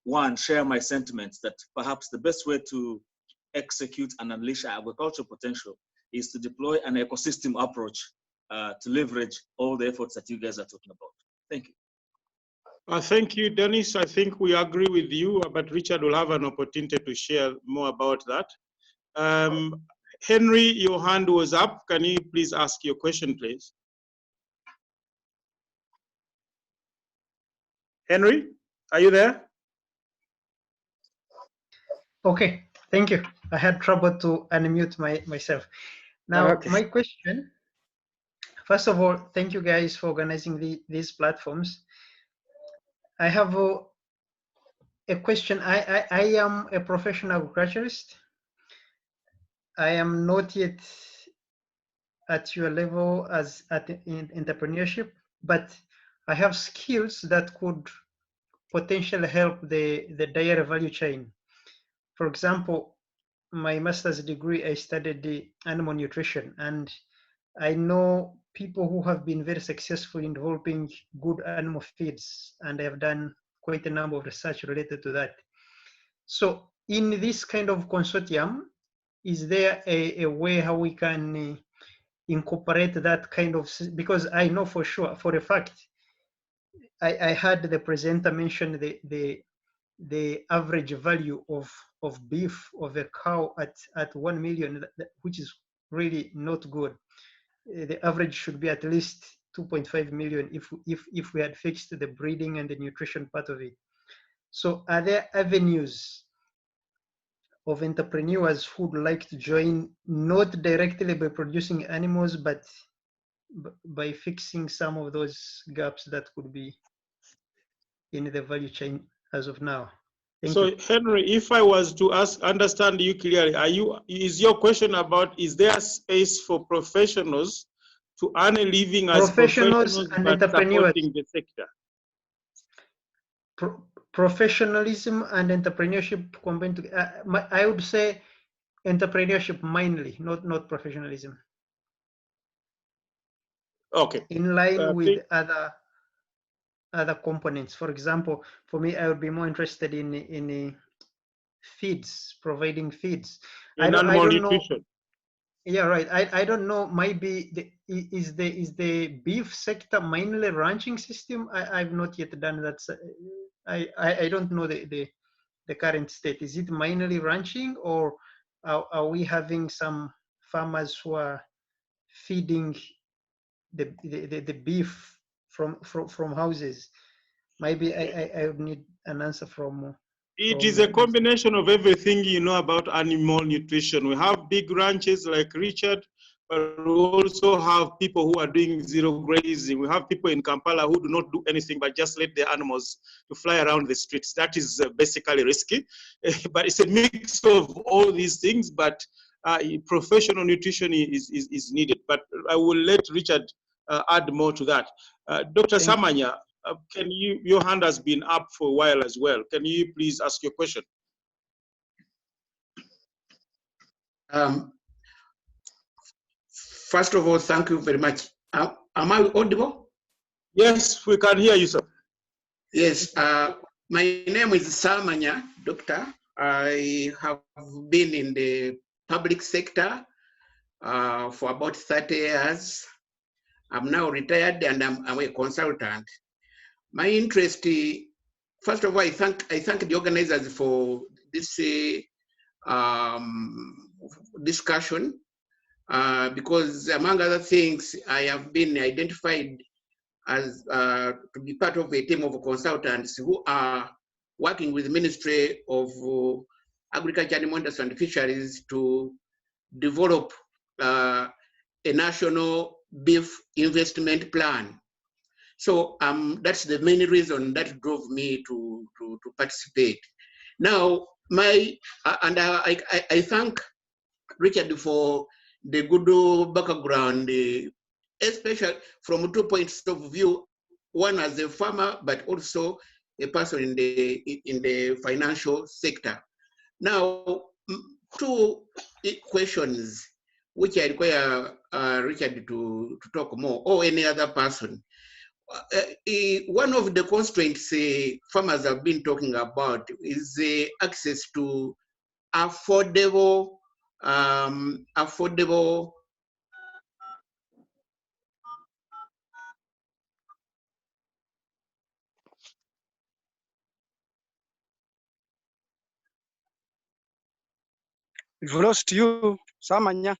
Speaker 9: one, share my sentiments that perhaps the best way to execute and unleash our agricultural potential is to deploy an ecosystem approach to leverage all the efforts that you guys are talking about? Thank you.
Speaker 5: Thank you, Dennis. I think we agree with you, but Richard will have an opportunity to share more about that. Henry, your hand was up. Can you please ask your question, please? Henry, are you there?
Speaker 10: Okay, thank you. I had trouble to unmute myself. Now,
Speaker 5: Okay.
Speaker 10: my question, first of all, thank you guys for organizing these platforms. I have a question. I am a professional agriculturist. I am not yet at your level as in entrepreneurship, but I have skills that could potentially help the dairy value chain. For example, my master's degree, I studied the animal nutrition, and I know people who have been very successful in developing good animal feeds, and I have done quite a number of research related to that. So in this kind of consortium, is there a way how we can incorporate that kind of, because I know for sure, for a fact, I heard the presenter mention the average value of beef of a cow at 1 million, which is really not good. The average should be at least 2.5 million if we had fixed the breeding and the nutrition part of it. So are there avenues of entrepreneurs who would like to join, not directly by producing animals, but by fixing some of those gaps that could be in the value chain as of now? Thank you.
Speaker 5: Henry, if I was to understand you clearly, is your question about, is there space for professionals to earn a living as professionals
Speaker 10: and
Speaker 5: but
Speaker 10: entrepreneurs,
Speaker 5: supporting the sector?
Speaker 10: Professionalism and entrepreneurship combined together. I would say entrepreneurship mainly, not professionalism.
Speaker 5: Okay.
Speaker 10: In line with other components. For example, for me, I would be more interested in feeds, providing feeds.
Speaker 5: Animal nutrition.
Speaker 10: Yeah, right. I don't know. Maybe is the beef sector mainly ranching system? I've not yet done that. I don't know the current state. Is it mainly ranching, or are we having some farmers who are feeding the beef from houses? Maybe I would need an answer from.
Speaker 5: It is a combination of everything you know about animal nutrition. We have big ranches like Richard. but we also have people who are doing zero grazing. We have people in Kampala who do not do anything but just let their animals to fly around the streets. That is basically risky, but it's a mix of all these things, but professional nutrition is needed. But I will let Richard add more to that. Dr. Samanya, can you, your hand has been up for a while as well. Can you please ask your question?
Speaker 1: First of all, thank you very much. Am I audible?
Speaker 5: Yes, we can hear you, sir.
Speaker 1: Yes, my name is Samanya, doctor. I have been in the public sector for about 30 years. I'm now retired and I'm a consultant. My interest, first of all, I thank the organizers for this discussion because among other things, I have been identified as to be part of a team of consultants who are working with the Ministry of Agriculture, Animals and Fisheries to develop a national beef investment plan. So that's the main reason that drove me to participate. Now, I thank Richard for the good background, especially from 2 points of view, one as a farmer, but also a person in the financial sector. Now, two questions which I require Richard to talk more, or any other person. One of the constraints farmers have been talking about is access to affordable
Speaker 8: We've lost you, Samanya.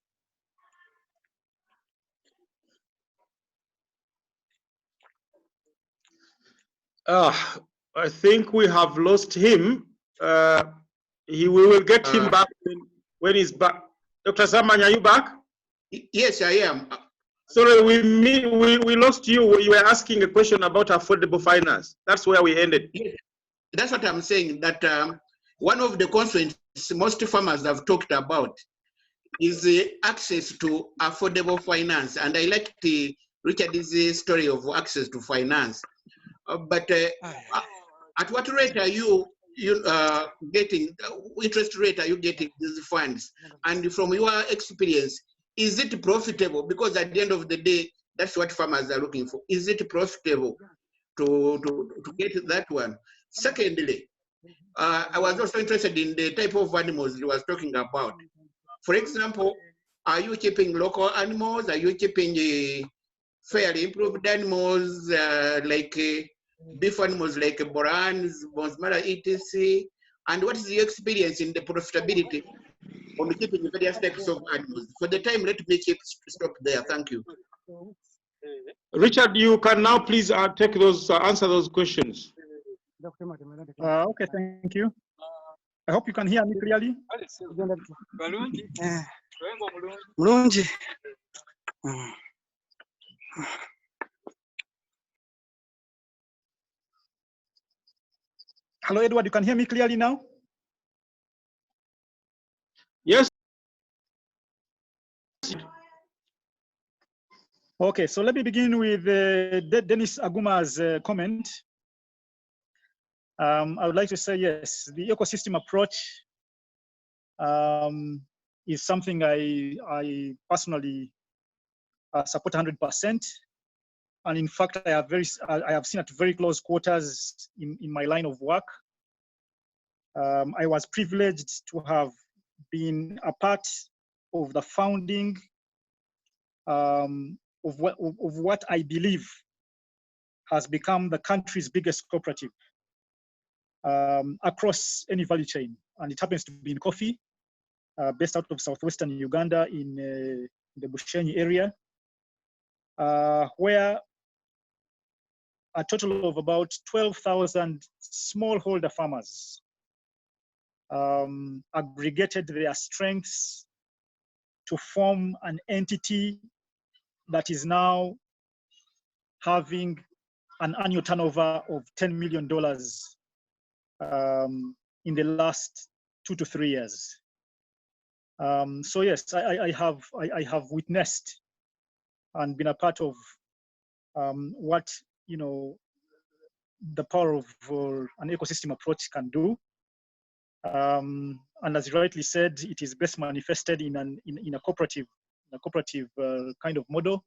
Speaker 5: I think we have lost him. We will get him back when he's back. Dr. Samanya, are you back?
Speaker 1: Yes, I am.
Speaker 5: Sorry, we lost you. You were asking a question about affordable finance. That's where we ended.
Speaker 1: Yes, that's what I'm saying, that one of the constraints most farmers have talked about is the access to affordable finance. And I like Richard's story of access to finance. But at what rate are you getting, interest rate are you getting these funds? And from your experience, is it profitable? Because at the end of the day, that's what farmers are looking for. Is it profitable to get that one? Secondly, I was also interested in the type of animals you was talking about. For example, are you keeping local animals? Are you keeping fairly improved animals like beef animals like Borans, Bonsmara, etc.? And what is your experience in the profitability on keeping various types of animals? For the time, let me stop there. Thank you.
Speaker 5: Richard, you can now please take those, answer those questions.
Speaker 6: Okay, thank you. I hope you can hear me clearly.
Speaker 8: Mulungi.
Speaker 6: Hello, Edward, you can hear me clearly now?
Speaker 5: Yes.
Speaker 6: Okay, so let me begin with Dennis Aguma's comment. I would like to say, yes, the ecosystem approach is something I personally support 100%. And in fact, I have seen at very close quarters in my line of work. I was privileged to have been a part of the founding of what I believe has become the country's biggest cooperative across any value chain. And it happens to be in coffee, based out of southwestern Uganda in the Bushenyi area, where a total of about 12,000 smallholder farmers aggregated their strengths to form an entity that is now having an annual turnover of $10 million in the last 2 to 3 years. So yes, I have witnessed and been a part of what, you know, the power of an ecosystem approach can do. And as you rightly said, it is best manifested in a cooperative kind of model.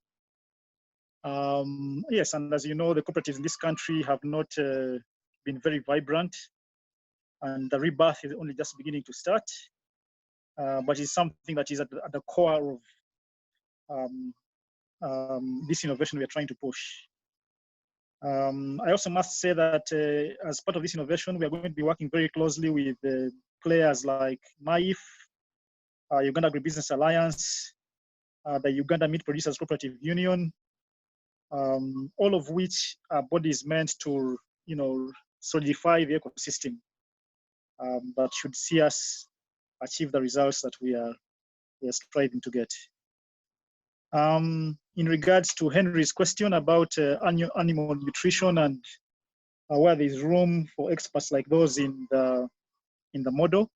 Speaker 6: Yes, and as you know, the cooperatives in this country have not been very vibrant, and the rebirth is only just beginning to start. But it's something that is at the core of this innovation we are trying to push. I also must say that as part of this innovation, we are going to be working very closely with players like MAIF, Uganda AgriBusiness Alliance, the Uganda Meat Producers Cooperative Union, all of which are bodies meant to, you know, solidify the ecosystem that should see us achieve the results that we are striving to get. In regards to Henry's question about animal nutrition and where there is room for experts like those in the model,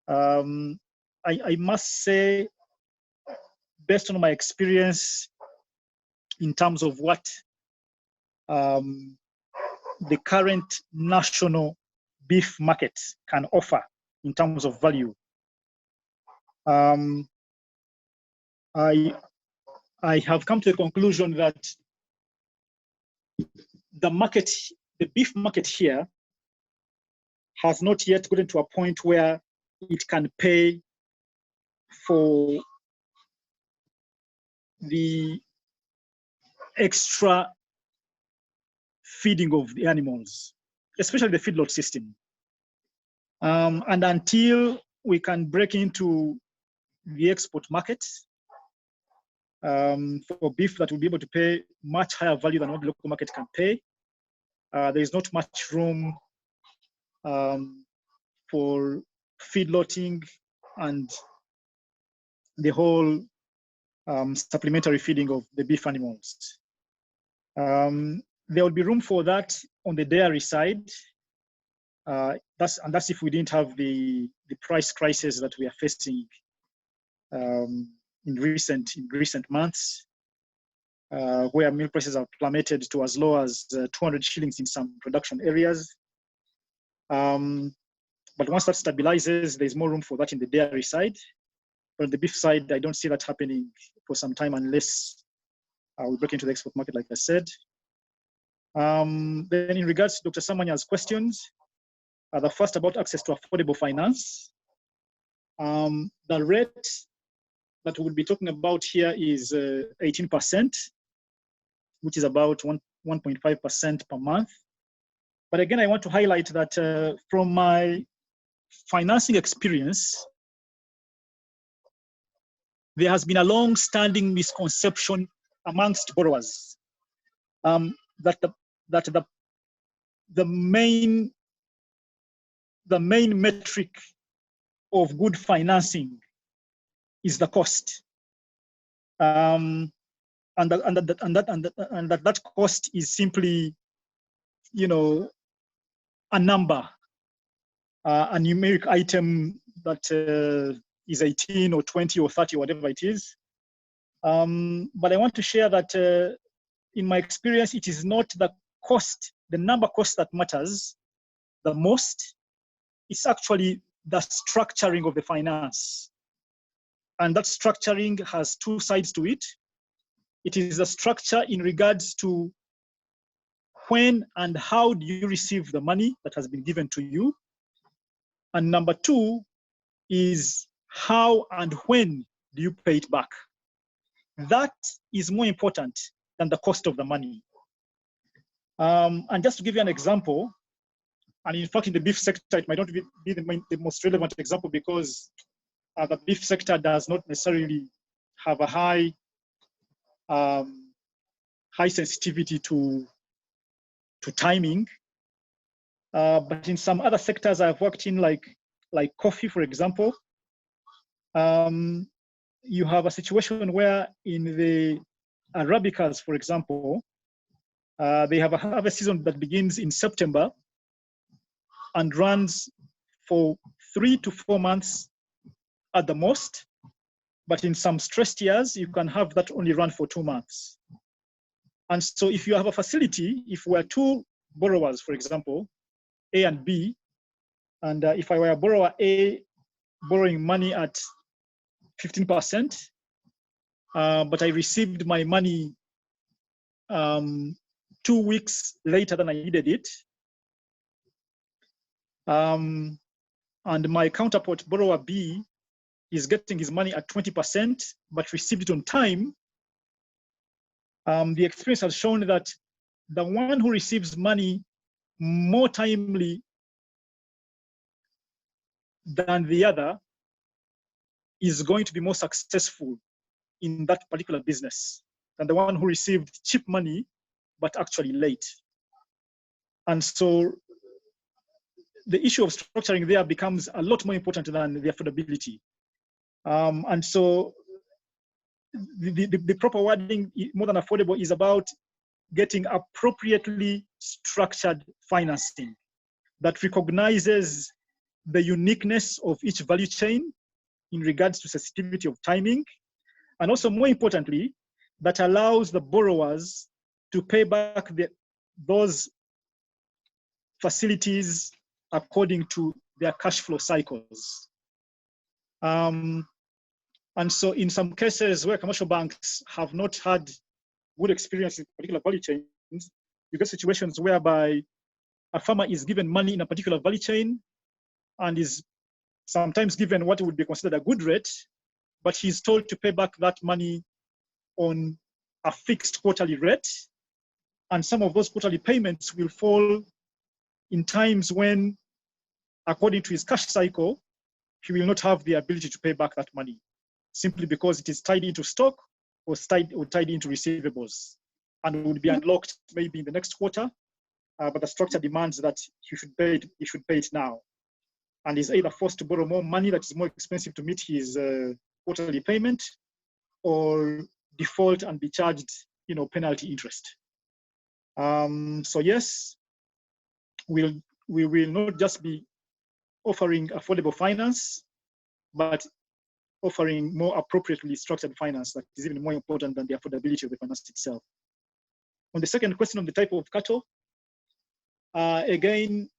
Speaker 6: I must say, based on my experience in terms of what the current national beef market can offer in terms of value, I have come to the conclusion that the beef market here has not yet gotten to a point where it can pay for the extra feeding of the animals, especially the feedlot system. And until we can break into the export market for beef that will be able to pay much higher value than what the local market can pay, there is not much room for feedlotting and the whole supplementary feeding of the beef animals. There will be room for that on the dairy side. That's if we didn't have the price crisis that we are facing in recent months, where milk prices have plummeted to as low as 200 shillings in some production areas. But once that stabilizes, there's more room for that in the dairy side. But on the beef side, I don't see that happening for some time unless we break into the export market, like I said. Then in regards to Dr. Samanya's questions, the first about access to affordable finance, the rate that we'll be talking about here is 18%, which is about 1.5% per month. But again, I want to highlight that from my financing experience, there has been a long-standing misconception amongst borrowers that the main metric of good financing is the cost, and that cost is simply, you know, a number, a numeric item that is 18 or 20 or 30, whatever it is. But I want to share that in my experience, it is not the cost, the number cost that matters the most. It's actually the structuring of the finance. And that structuring has two sides to it. It is a structure in regards to when and how do you receive the money that has been given to you. And number two is how and when do you pay it back. That is more important than the cost of the money. And just to give you an example, and in fact in the beef sector, it might not be the most relevant example because the beef sector does not necessarily have a high sensitivity to timing. But in some other sectors I've worked in, like coffee, for example, you have a situation where in the Arabicas, for example, they have a harvest season that begins in September and runs for 3 to 4 months at the most. But in some stressed years, you can have that only run for 2 months. And so if you have a facility, if we are two borrowers, for example, A and B, and if I were a borrower A borrowing money at 15%, but I received my money 2 weeks later than I needed it, and my counterpart borrower B is getting his money at 20%, but received it on time, the experience has shown that the one who receives money more timely than the other is going to be more successful in that particular business than the one who received cheap money, but actually late. And so the issue of structuring there becomes a lot more important than the affordability. And so the proper wording, more than affordable, is about getting appropriately structured financing that recognizes the uniqueness of each value chain in regards to sensitivity of timing, and also more importantly, that allows the borrowers to pay back those facilities according to their cash flow cycles. And so in some cases where commercial banks have not had good experience in particular value chains, you get situations whereby a farmer is given money in a particular value chain and is sometimes given what would be considered a good rate, but he's told to pay back that money on a fixed quarterly rate. And some of those quarterly payments will fall in times when, according to his cash cycle, he will not have the ability to pay back that money, simply because it is tied into stock or tied into receivables, and would be unlocked maybe in the next quarter, but the structure demands that he should pay it now. And is either forced to borrow more money that is more expensive to meet his quarterly payment, or default and be charged, penalty interest. So yes, we will not just be offering affordable finance, but offering more appropriately structured finance that is even more important than the affordability of the finance itself. On the second question on the type of cattle, again,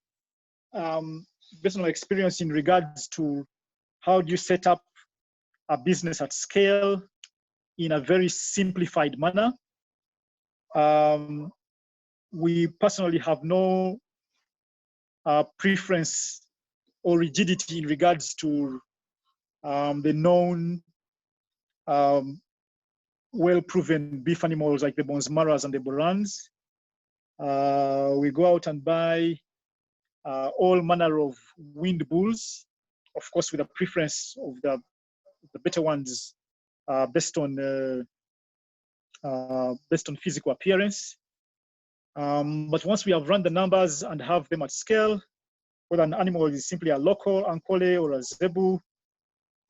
Speaker 6: based on my experience in regards to how do you set up a business at scale in a very simplified manner, we personally have no preference or rigidity in regards to the known well-proven beef animals like the Bonsmaras and the Borans. We go out and buy all manner of wind bulls, of course with a preference of the better ones based on physical appearance. But once we have run the numbers and have them at scale, whether an animal is simply a local ankole or a zebu,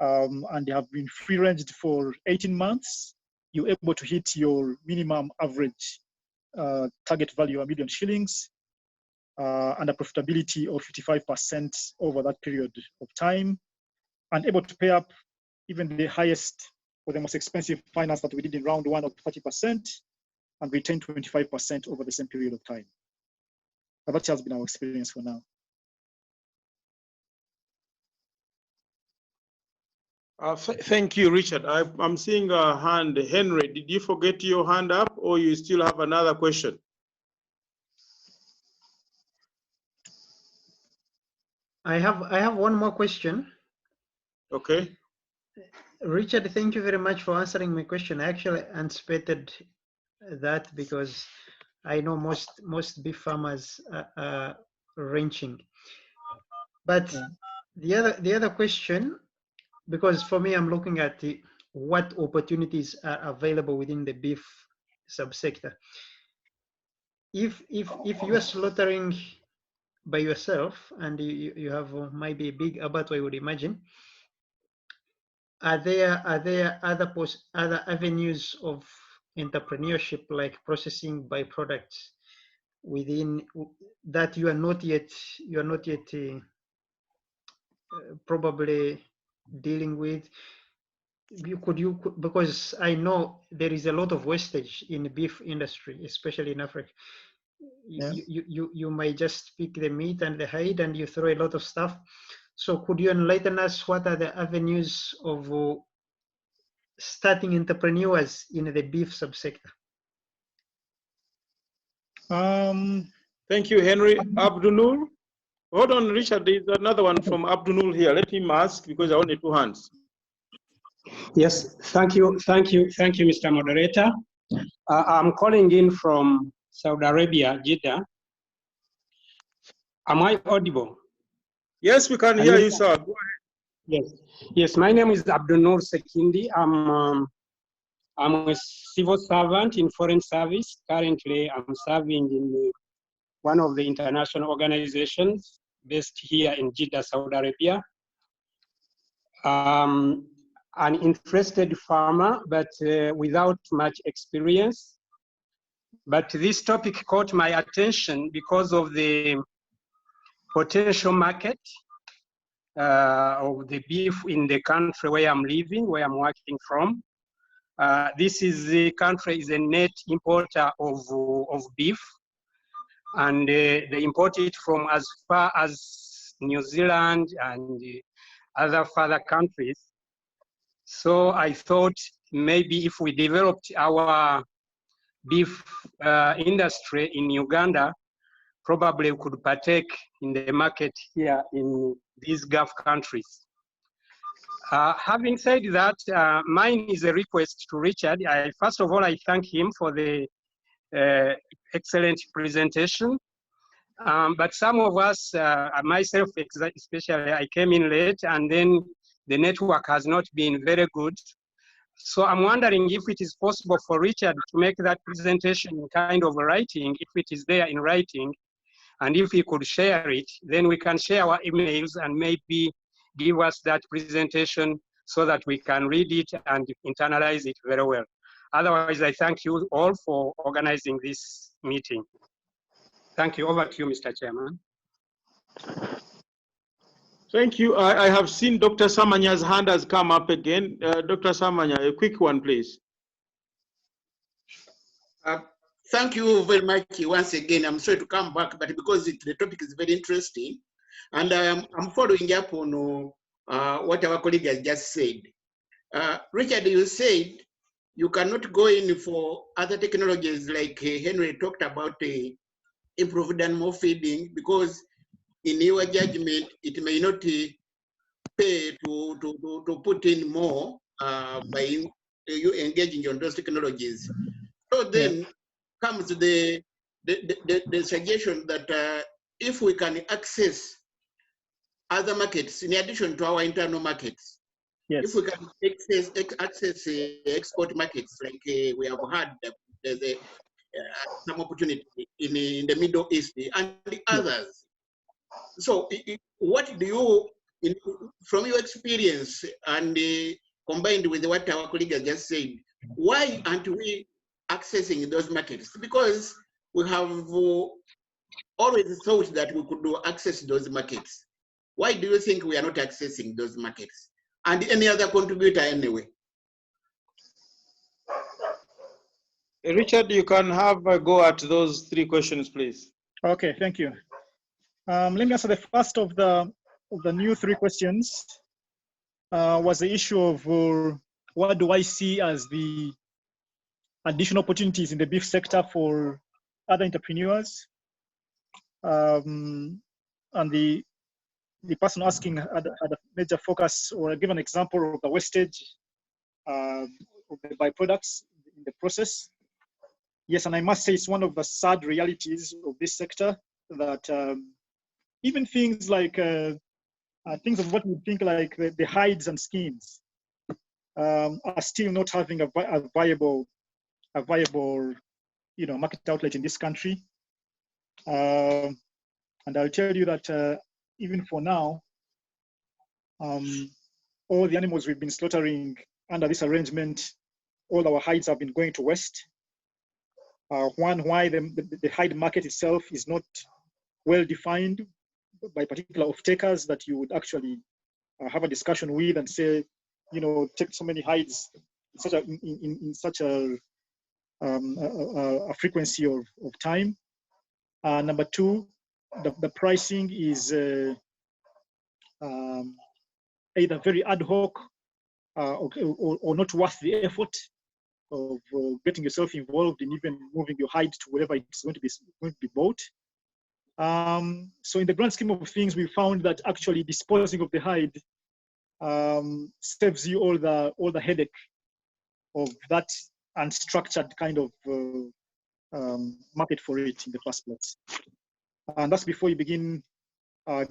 Speaker 6: and they have been free-ranged for 18 months, you're able to hit your minimum average target value of 1 million shillings and a profitability of 55% over that period of time, and able to pay up even the highest or the most expensive finance that we did in round one of 30% and retain 25% over the same period of time. But that has been our experience for now.
Speaker 5: Thank you, Richard. I'm seeing a hand. Henry, did you forget your hand up, or you still have another question?
Speaker 10: I have one more question.
Speaker 5: Okay.
Speaker 10: Richard, thank you very much for answering my question. I actually anticipated that because I know most beef farmers are ranching. But the other question, because for me, I'm looking at what opportunities are available within the beef subsector. If you are slaughtering by yourself and you have maybe a big abattoir, I would imagine, are there other avenues of entrepreneurship like processing byproducts within that you are not yet probably dealing with? Because I know there is a lot of wastage in the beef industry, especially in Africa. You might just pick the meat and the hide and you throw a lot of stuff. So could you enlighten us what are the avenues of starting entrepreneurs in the beef subsector?
Speaker 5: Thank you, Henry. Abdunul. Hold on, Richard. There's another one from Abdunul here. Let him ask because I only 2 hands.
Speaker 11: Yes, thank you, Mr. Moderator. I'm calling in from Saudi Arabia, Jeddah. Am I audible?
Speaker 5: Yes, we can hear you, sir. Go ahead.
Speaker 11: Yes. My name is Abdunur Sekindi. I'm a civil servant in foreign service. Currently, I'm serving in one of the international organizations based here in Jeddah, Saudi Arabia. An interested farmer, but without much experience. But this topic caught my attention because of the potential market of the beef in the country where I'm living, where I'm working from. The country is a net importer of beef, and they import it from as far as New Zealand and other further countries. So I thought maybe if we developed our beef industry in Uganda, probably we could partake in the market here in these Gulf countries. Having said that, mine is a request to Richard. First of all, I thank him for the excellent presentation. But some of us, myself especially, I came in late and then the network has not been very good. So I'm wondering if it is possible for Richard to make that presentation kind of writing, if it is there in writing, and if he could share it, then we can share our emails and maybe give us that presentation so that we can read it and internalize it very well. Otherwise, I thank you all for organizing this meeting. Thank you. Over to you, Mr. Chairman.
Speaker 5: Thank you. I have seen Dr. Samanya's hand has come up again. Dr. Samanya, a quick one, please.
Speaker 1: Thank you very much once again. I'm sorry to come back, but because the topic is very interesting, and I'm following up on what our colleague has just said. Richard, you said you cannot go in for other technologies like Henry talked about improved animal feeding because in your judgment, it may not pay to put in more by you engaging on those technologies. So then comes the suggestion that if we can access other markets in addition to our internal markets, if we can access export markets like we have had there's some opportunity in the Middle East and the others. So what do you, from your experience and combined with what our colleague has just said, why aren't we accessing those markets? Because we have always thought that we could access those markets. Why do you think we are not accessing those markets? And any other contributor anyway?
Speaker 5: Richard, you can have a go at those 3 questions, please.
Speaker 6: Okay, thank you. Let me answer the first of the new 3 questions. Was the issue of what do I see as the additional opportunities in the beef sector for other entrepreneurs? And the person asking had a major focus or give an example of the wastage of the byproducts in the process. Yes, and I must say it's one of the sad realities of this sector that even things like things of what we think like the hides and skins are still not having a viable market outlet in this country. And I'll tell you that even for now, all the animals we've been slaughtering under this arrangement, all our hides have been going to waste. Why the hide market itself is not well defined by particular off-takers that you would actually have a discussion with and say, you know, take so many hides in such a frequency of time. Number two, the pricing is either very ad hoc or not worth the effort of getting yourself involved in even moving your hide to wherever it's going to be bought. So in the grand scheme of things, we found that actually disposing of the hide saves you all the headache of that unstructured kind of market for it in the first place. And that's before you begin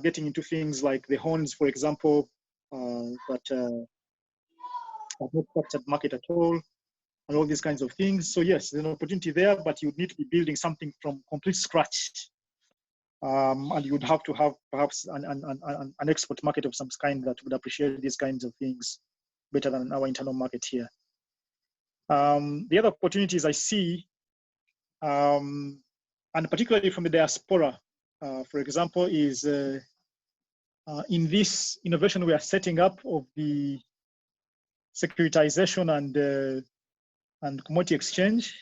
Speaker 6: getting into things like the horns, for example, that have no structured market at all, and all these kinds of things. So yes, there's an opportunity there, but you need to be building something from complete scratch. And you would have to have perhaps an export market of some kind that would appreciate these kinds of things better than our internal market here. The other opportunities I see, and particularly from the diaspora, for example, is in this innovation we are setting up of the securitization and commodity exchange.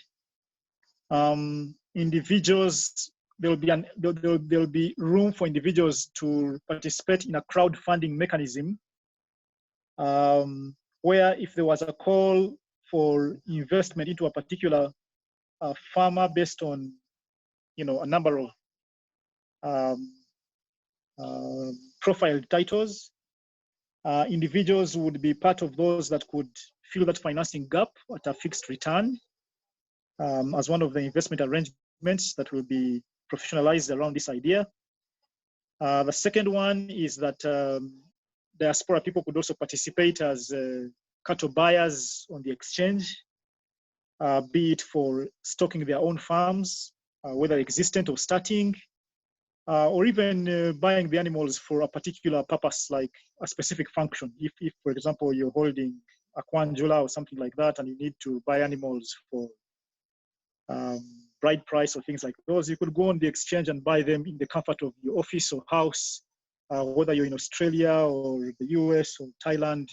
Speaker 6: Individuals, there will be room for individuals to participate in a crowdfunding mechanism, where if there was a call for investment into a particular farmer based on, you know, a number of profiled titles, individuals would be part of those that could fill that financing gap at a fixed return as one of the investment arrangements that will be professionalized around this idea. The second one is that diaspora people could also participate as cattle buyers on the exchange, be it for stocking their own farms, whether existent or starting, or even buying the animals for a particular purpose, like a specific function. If for example, you're holding a Kwanjula or something like that, and you need to buy animals for bride price or things like those, you could go on the exchange and buy them in the comfort of your office or house, whether you're in Australia or the US or Thailand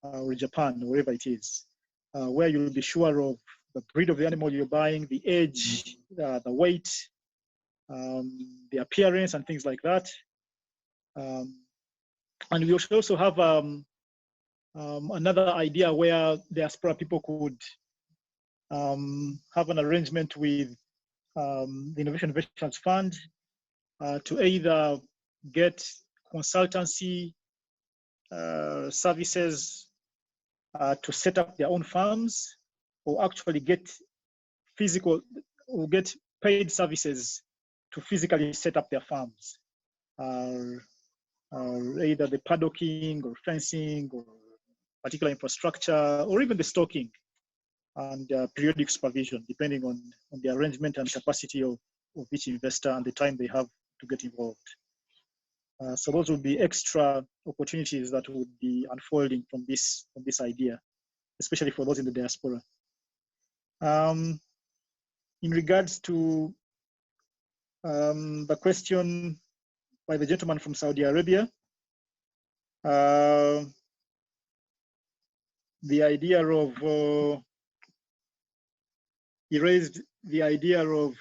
Speaker 6: or Japan, or wherever it is, where you'll be sure of the breed of the animal you're buying, the age, the weight, the appearance and things like that. And we also have another idea where diaspora people could have an arrangement with the Innovation Veterans Fund to either get consultancy services to set up their own farms, or actually get physical or get paid services to physically set up their farms, either the paddocking or fencing or particular infrastructure, or even the stocking and periodic supervision, depending on the arrangement and capacity of each investor and the time they have to get involved. So those would be extra opportunities that would be unfolding from this idea, especially for those in the diaspora. In regards to the question by the gentleman from Saudi Arabia, the idea of, he raised the idea of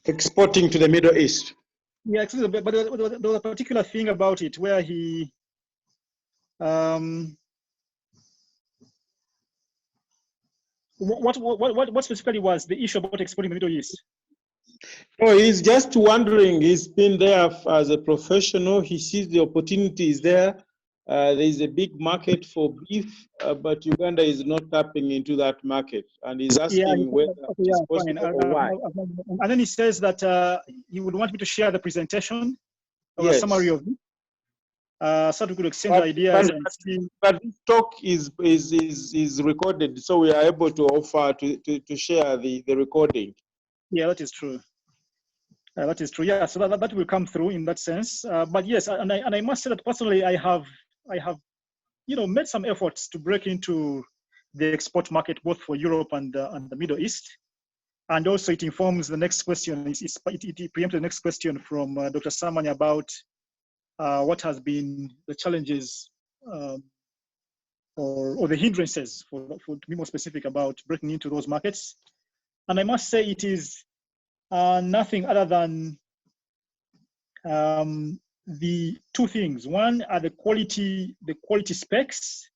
Speaker 5: exporting to the Middle East.
Speaker 6: Yeah, but there was a particular thing about it where he what specifically was the issue about exporting the Middle East?
Speaker 5: Oh, he's just wondering. He's been there as a professional. He sees the opportunities there. There is a big market for beef, but Uganda is not tapping into that market. And he's asking whether it's possible or why.
Speaker 6: And then he says that he would want me to share the presentation or
Speaker 5: Yes.
Speaker 6: a summary of it. so we could exchange ideas and see.
Speaker 5: But this talk is recorded, so we are able to offer to share the recording.
Speaker 6: Yeah, that is true. That is true. Yeah, so that will come through in that sense. But yes, and I must say that personally, I have made some efforts to break into the export market both for Europe and the Middle East. And also it informs the next question. It preempts the next question from Dr. Samanya about what has been the challenges or the hindrances, to be more specific, about breaking into those markets. And I must say it is nothing other than the two things. One are the quality specs,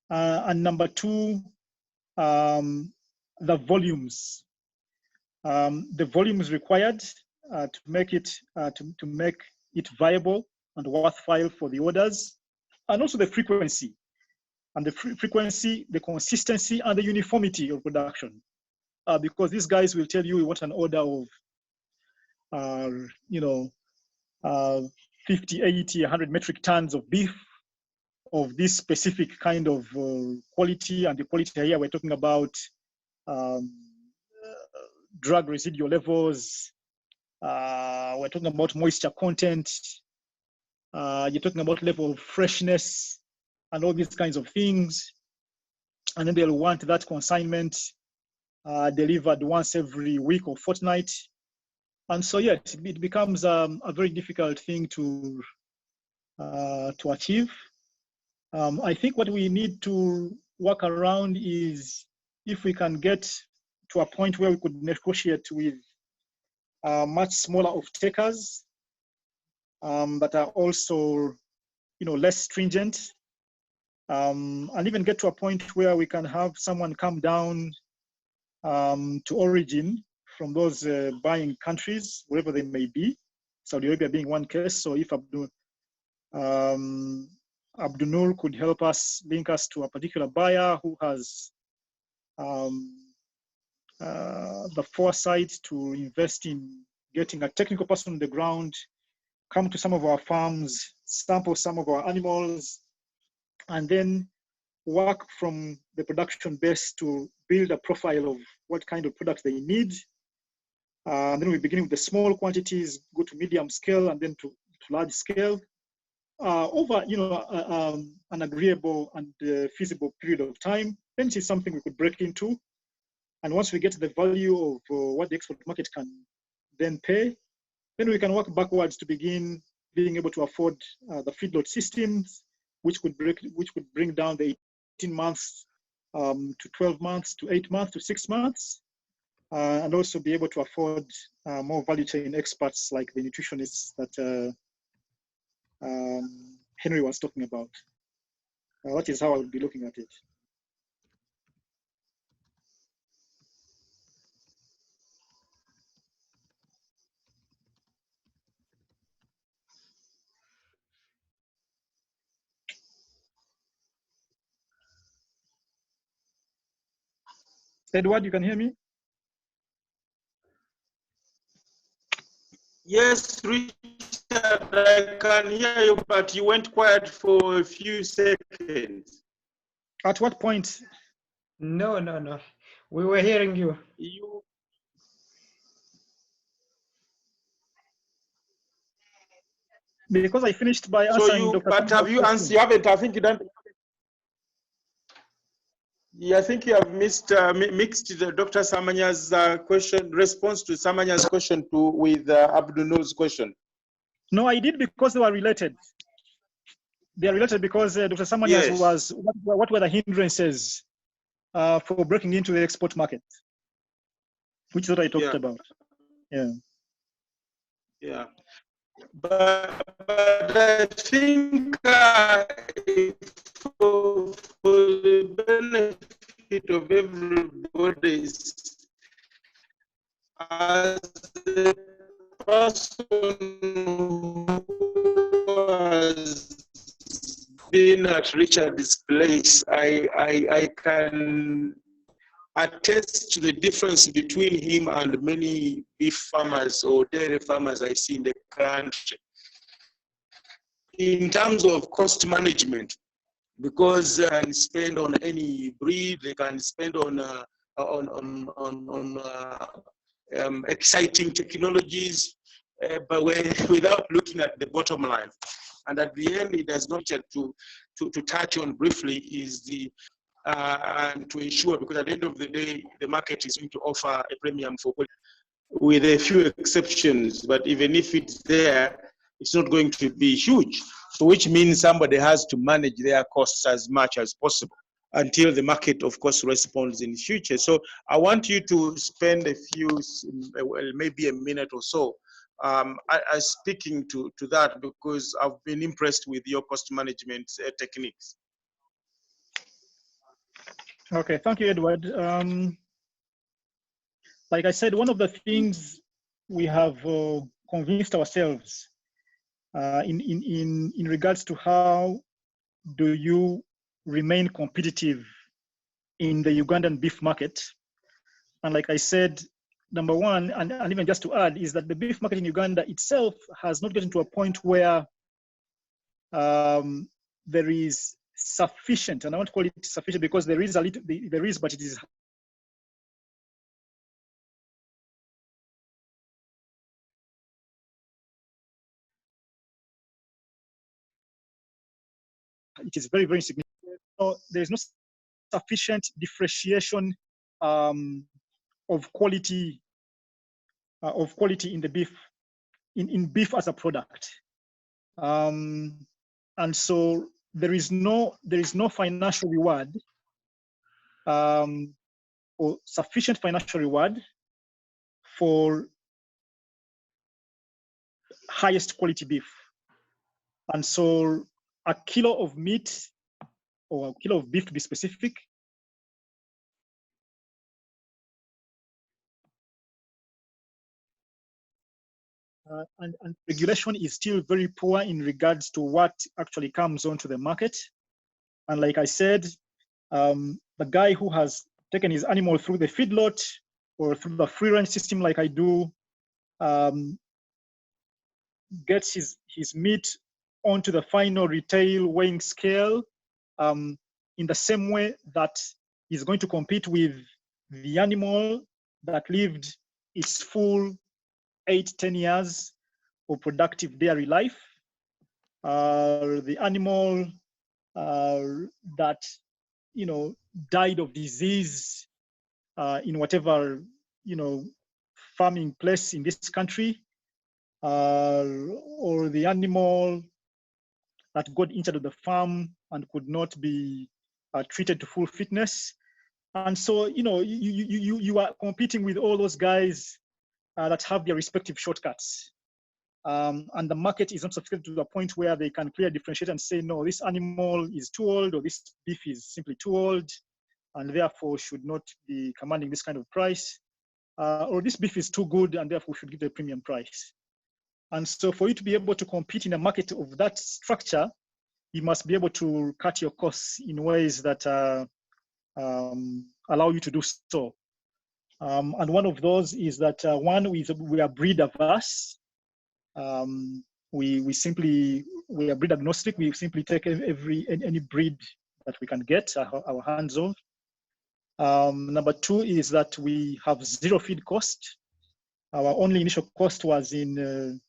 Speaker 6: and number two, the volumes. The volumes required to make it viable and worthwhile for the orders, and also the frequency, the consistency, and the uniformity of production. Because these guys will tell you we want an order of 50, 80, 100 metric tons of beef of this specific kind of quality, and the quality here we're talking about drug residual levels, we're talking about moisture content, you're talking about level of freshness and all these kinds of things. And then they'll want that consignment delivered once every week or fortnight. And so yes, it becomes a very difficult thing to achieve. I think what we need to work around is if we can get to a point where we could negotiate with much smaller off-takers that are also, less stringent, and even get to a point where we can have someone come down to origin from those buying countries, wherever they may be, Saudi Arabia being one case. So if Abdunur could help us, link us to a particular buyer who has the foresight to invest in getting a technical person on the ground, come to some of our farms, sample some of our animals, and then work from the production base to build a profile of what kind of products they need. And then we begin with the small quantities, go to medium scale, and then to large scale over an agreeable and feasible period of time. Then it is something we could break into. And once we get the value of what the export market can then pay, then we can work backwards to begin being able to afford the feedlot systems, which could bring down the 18 months to 12 months to 8 months to 6 months, and also be able to afford more value chain experts like the nutritionists that Henry was talking about. That is how I would be looking at it. Edward, you can hear me?
Speaker 5: Yes, Richard, I can hear you, but you went quiet for a few seconds.
Speaker 6: At what point?
Speaker 10: No. We were hearing you.
Speaker 6: Because I finished by answering Dr.
Speaker 5: But have you answered? You haven't. I think you don't. Yeah, I think you have mixed Dr. Samanya's response to Samanya's question with Abdunur's question.
Speaker 6: No, I did because they were related. They are related because Dr. Samanya's was what were the hindrances for breaking into the export market, which is what I talked about.
Speaker 5: Yeah. But I think for the benefit of everybody, as a person who has been at Richard's place, I can attest to the difference between him and many beef farmers or dairy farmers I see in the country. in terms of cost management, because they can spend on any breed, they can spend on exciting technologies, but without looking at the bottom line. And at the end, it does not yet to touch on briefly is the and to ensure, because at the end of the day, the market is going to offer a premium for quality, with a few exceptions, but even if it's there, it's not going to be huge. So which means somebody has to manage their costs as much as possible until the market, of course, responds in the future. So I want you to spend a few, well, maybe a minute or so, speaking to that, because I've been impressed with your cost management techniques.
Speaker 6: Okay, thank you, Edward. Like I said, one of the things we have convinced ourselves in regards to how do you remain competitive in the Ugandan beef market. And like I said, number one, and even just to add, is that the beef market in Uganda itself has not gotten to a point where there is sufficient, and I won't call it sufficient because there is a little, there is, but it is very, very significant. So there's no sufficient differentiation of quality in the beef, in beef as a product. And so there is no financial reward or sufficient financial reward for highest quality beef. And so a kilo of meat, or a kilo of beef to be specific, and regulation is still very poor in regards to what actually comes onto the market. And like I said, the guy who has taken his animal through the feedlot or through the free range system like I do, gets his meat onto the final retail weighing scale in the same way that he's going to compete with the animal that lived its full 8-10 years of productive dairy life, the animal that died of disease in whatever farming place in this country, or the animal that got injured at the farm and could not be treated to full fitness. And so you are competing with all those guys that have their respective shortcuts. And the market is not sophisticated to the point where they can clearly differentiate and say, no, this animal is too old, or this beef is simply too old, and therefore should not be commanding this kind of price, or this beef is too good, and therefore should give a premium price. And so for you to be able to compete in a market of that structure, you must be able to cut your costs in ways that allow you to do so. And one of those is that one, we are breed averse. We are breed agnostic. We simply take any breed that we can get our hands on. Number two is that we have zero feed cost. Our only initial cost was in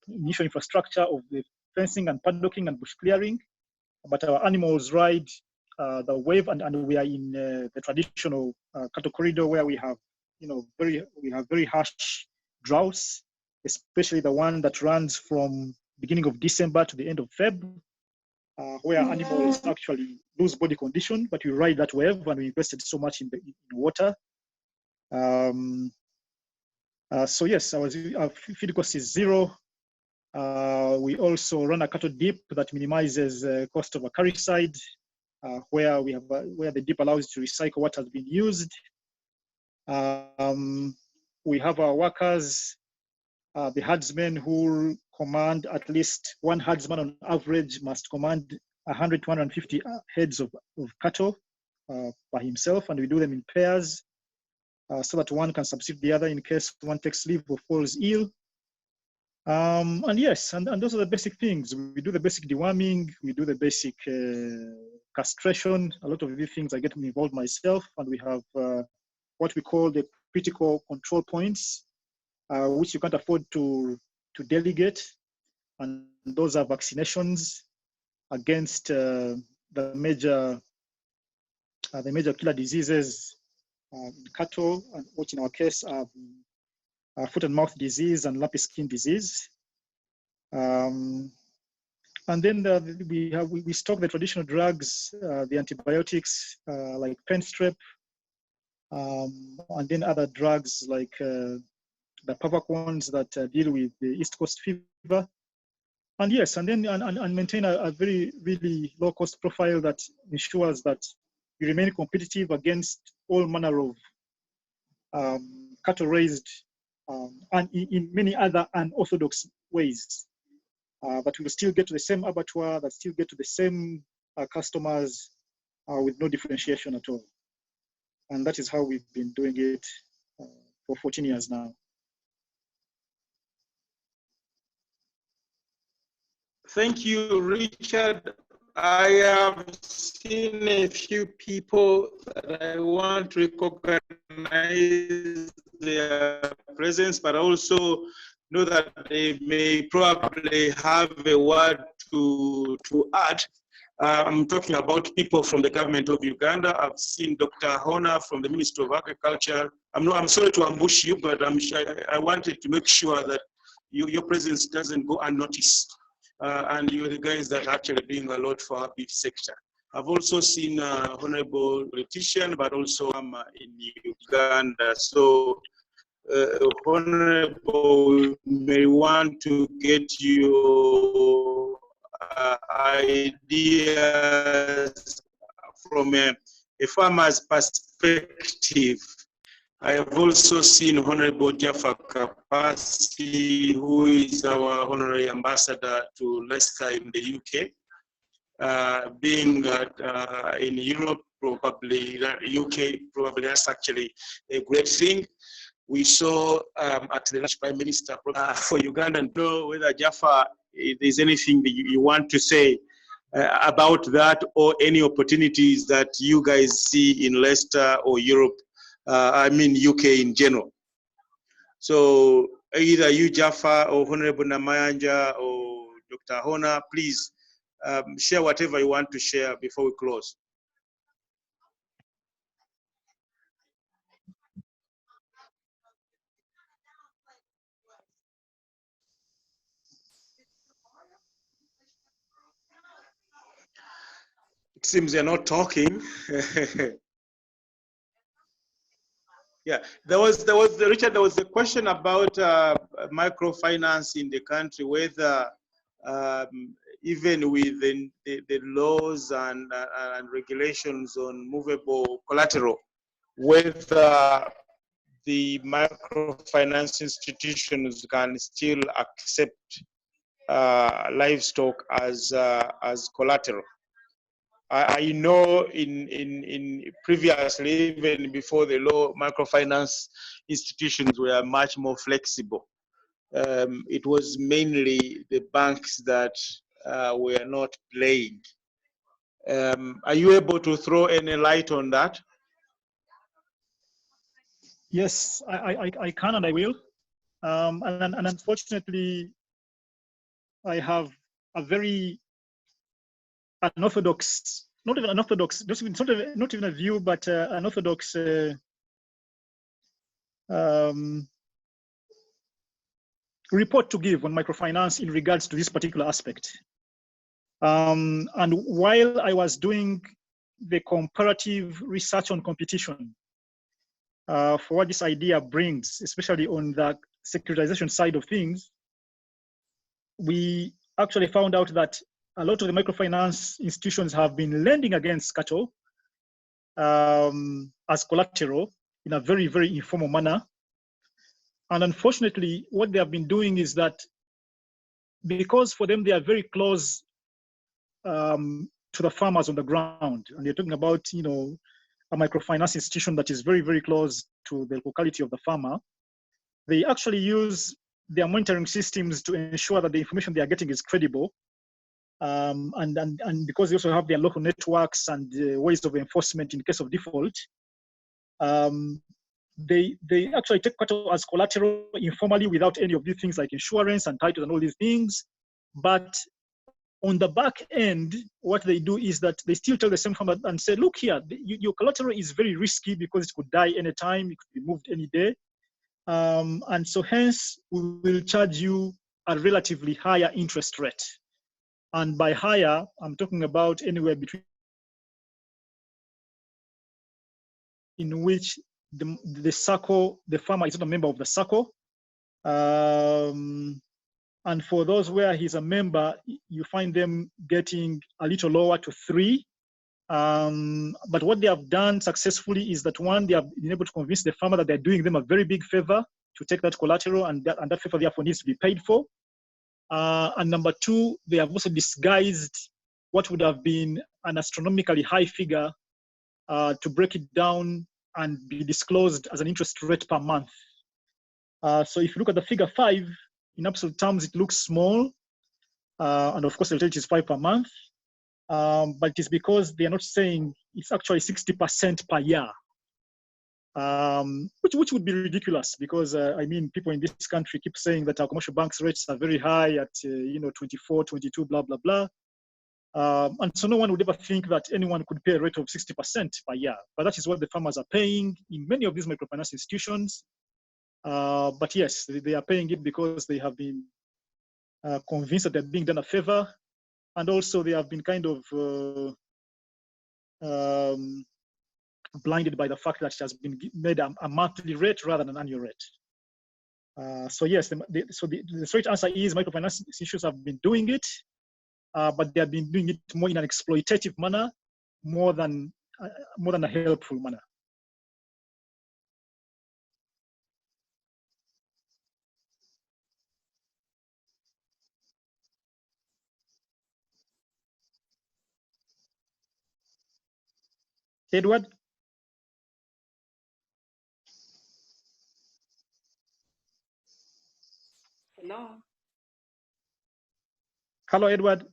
Speaker 6: initial infrastructure of the fencing and paddocking and bush clearing, but our animals ride the wave, and we are in the traditional cattle corridor where we have very harsh droughts, especially the one that runs from beginning of December to the end of Feb, where animals actually lose body condition, but we ride that wave, and we invested so much in water. So yes, our feed cost is zero. We also run a cattle dip that minimizes cost of acaricide, where the dip allows you to recycle what has been used. We have our workers, the herdsmen, who command at least one herdsman on average must command 100 to 150 heads of cattle by himself, and we do them in pairs so that one can substitute the other in case one takes leave or falls ill. And yes, and those are the basic things. We do the basic deworming, we do the basic castration. A lot of these things I get involved myself, and we have what we call the critical control points, which you can't afford to delegate. And those are vaccinations against the major killer diseases in cattle, and which in our case are foot and mouth disease and lumpy skin disease. And then we stock the traditional drugs, the antibiotics like pen strep, and then other drugs like the pavaquons that deal with the East Coast fever. And yes, and then and maintain a very really low cost profile that ensures that you remain competitive against all manner of cattle raised and in many other unorthodox ways. But we'll still get to the same abattoir, that still get to the same customers with no differentiation at all. And that is how we've been doing it for 14 years now.
Speaker 5: Thank you, Richard. I have seen a few people that I want to recognize their presence, but also know that they may probably have a word to add. I'm talking about people from the government of Uganda. I've seen Dr. Hona from the Ministry of Agriculture. I'm sorry to ambush you, but I wanted to make sure that your presence doesn't go unnoticed. And you're the guys that are actually doing a lot for our beef sector. I've also seen honorable politician, but also in Uganda. So honorable may want to get your ideas from a farmer's perspective. I have also seen Honorable Jaffa Kapasi, who is our honorary ambassador to Leicester in the UK. Being in Europe, probably UK, probably that's actually a great thing. We saw at the last Prime Minister for Uganda, and know whether Jaffa, if there's anything that you want to say about that, or any opportunities that you guys see in Leicester or Europe. I mean UK in general. So either you, Jaffa, or Honorable Namayanja, or Dr. Hona, please share whatever you want to share before we close. It seems they're not talking. Yeah, Richard, there was a question about microfinance in the country, whether even with the laws and regulations on movable collateral, whether the microfinance institutions can still accept livestock as collateral. I know in previously, even before the law, microfinance institutions were much more flexible. It was mainly the banks that were not playing. Are you able to throw any light on that?
Speaker 6: Yes, I can and I will. And unfortunately, I have a very unorthodox, not even unorthodox, not even a view, but unorthodox report to give on microfinance in regards to this particular aspect. And while I was doing the comparative research on competition for what this idea brings, especially on the securitization side of things, we actually found out that a lot of the microfinance institutions have been lending against cattle as collateral in a very, very informal manner. And unfortunately, what they have been doing is that because for them, they are very close to the farmers on the ground, and they're talking about, you know, a microfinance institution that is very, very close to the locality of the farmer, they actually use their monitoring systems to ensure that the information they are getting is credible. And because they also have their local networks and ways of enforcement in case of default, they actually take cattle as collateral informally without any of these things like insurance and titles and all these things. But on the back end, what they do is that they still tell the same farmer and say, look here, your collateral is very risky because it could die anytime, it could be moved any day. And so hence, we will charge you a relatively higher interest rate. And by higher, I'm talking about anywhere between in which the SACCO, the farmer is not a member of the SACCO. And for those where he's a member, you find them getting a little lower to 3. But what they have done successfully is that one, they have been able to convince the farmer that they're doing them a very big favor to take that collateral, and that favor therefore needs to be paid for. And number 2, they have also disguised what would have been an astronomically high figure to break it down and be disclosed as an interest rate per month. So if you look at the figure 5, in absolute terms, it looks small. And of course, the rate is 5 per month. But it is because they are not saying it's actually 60% per year, which would be ridiculous because, I mean, people in this country keep saying that our commercial banks rates are very high at, 24, 22, blah, blah, blah. And so no one would ever think that anyone could pay a rate of 60% per year. But that is what the farmers are paying in many of these microfinance institutions. But yes, they are paying it because they have been convinced that they're being done a favor. And also they have been kind of blinded by the fact that it has been made a monthly rate rather than an annual rate. So yes, the straight answer is microfinance institutions have been doing it, but they have been doing it more in an exploitative manner, more than a helpful manner. Edward?
Speaker 12: Hello,
Speaker 6: Hello, Edward.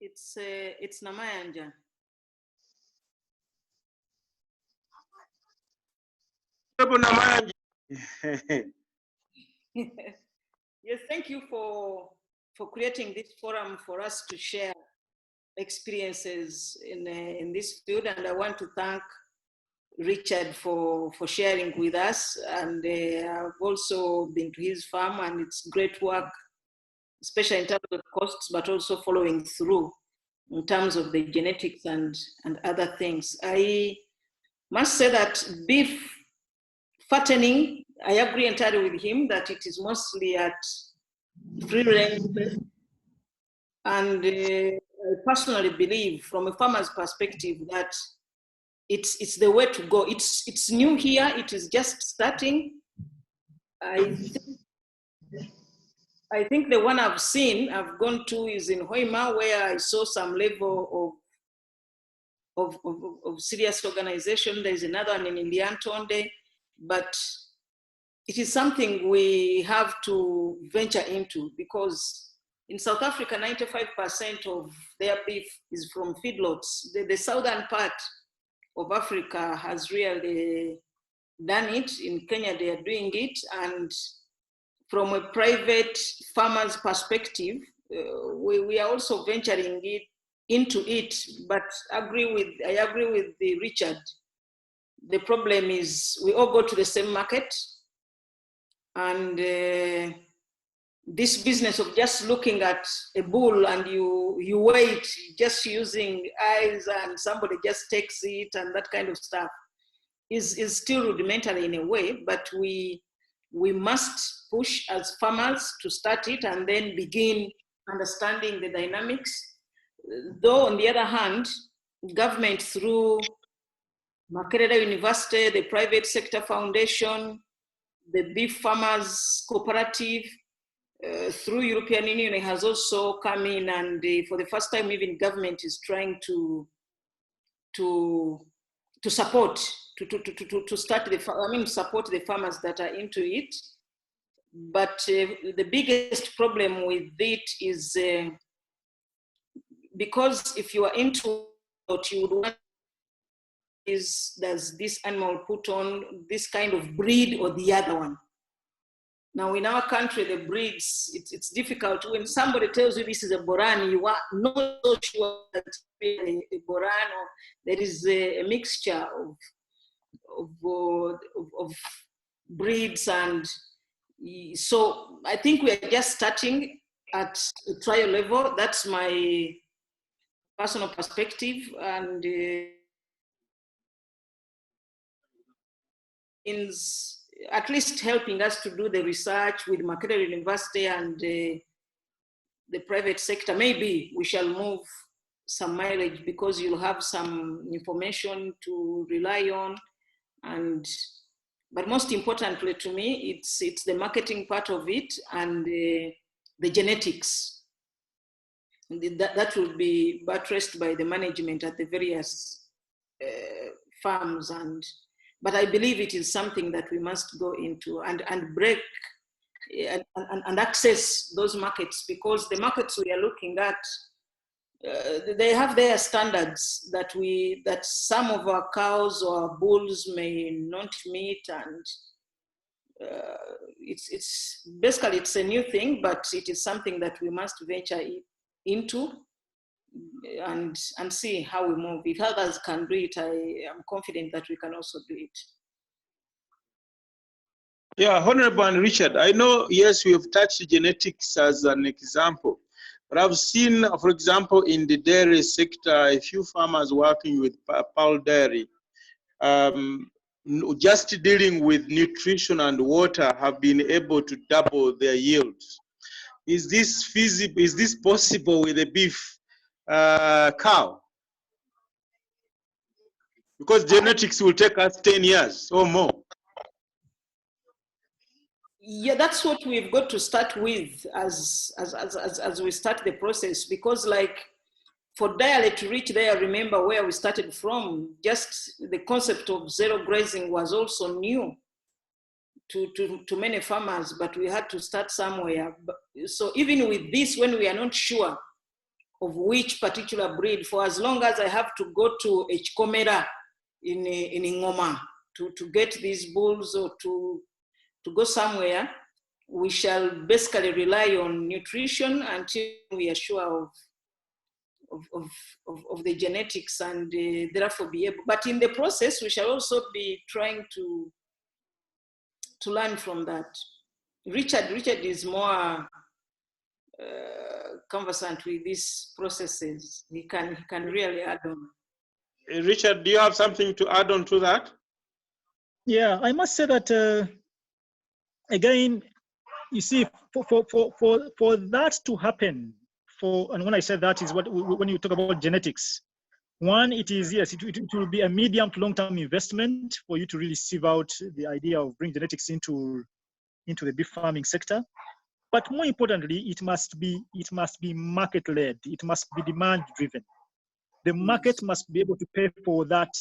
Speaker 12: it's Namayanja. Yes, thank you for creating this forum for us to share experiences in this field, and I want to thank Richard for sharing with us. And I've also been to his farm, and it's great work, especially in terms of costs, but also following through in terms of the genetics and other things. I must say that beef fattening, I agree entirely with him that it is mostly at free range. And I personally believe, from a farmer's perspective, that it's the way to go. It's new here, it is just starting. I think the one I've gone to is in Hoima, where I saw some level of serious organization. There's another one in Iliantonde, but it is something we have to venture into, because in South Africa, 95% of their beef is from feedlots. The southern part of Africa has really done it. In Kenya, they are doing it. And from a private farmer's perspective, we are also venturing into it. But I agree with Richard. The problem is we all go to the same market, and this business of just looking at a bull and you wait, just using eyes, and somebody just takes it and that kind of stuff is still rudimentary in a way, but we must push as farmers to start it and then begin understanding the dynamics. Though on the other hand, government through Makerere University, the private sector foundation, the beef farmers cooperative, through European Union has also come in, and for the first time, even government is trying to support, support the farmers that are into it. But the biggest problem with it is because if you are into what you would want is, does this animal put on this kind of breed or the other one? Now in our country, the breeds, it's difficult. When somebody tells you this is a Boran, you are not so sure that it's a Boran, or there is a mixture of breeds. And so I think we are just starting at a trial level. That's my personal perspective, and is at least helping us to do the research with Makerere University and the private sector. Maybe we shall move some mileage because you'll have some information to rely on. But most importantly to me, it's the marketing part of it and the genetics. That will be buttressed by the management at the various farms. But I believe it is something that we must go into and break and access those markets, because the markets we are looking at, they have their standards that some of our cows or bulls may not meet, and it's basically it's a new thing, but it is something that we must venture into and see how we move. If others can do it, I am confident that we can also do it.
Speaker 5: Yeah, Honorable and Richard, I know, yes, we have touched genetics as an example, but I've seen, for example, in the dairy sector, a few farmers working with pearl dairy, just dealing with nutrition and water have been able to double their yields. Is this feasible? Is this possible with a beef cow? Because genetics will take us 10 years or more.
Speaker 12: Yeah, that's what we've got to start with as we start the process, because like for dairy to reach there, remember where we started from, just the concept of zero grazing was also new to many farmers, but we had to start somewhere. So even with this, when we are not sure of which particular breed, for as long as I have to go to a Chikomera in Ngoma to get these bulls, or to go somewhere, we shall basically rely on nutrition until we are sure of the genetics, and therefore be able. But in the process, we shall also be trying to learn from that. Richard is more conversant with these processes. He can really add on.
Speaker 5: Richard, do you have something to add on to that?
Speaker 6: Yeah, I must say that again, you see, for that to happen, and when I say that is when you talk about genetics, one, it is, yes, it will be a medium to long-term investment for you to really sieve out the idea of bringing genetics into the beef farming sector. But more importantly, it must be market-led. It must be demand-driven. The market must be able to pay for that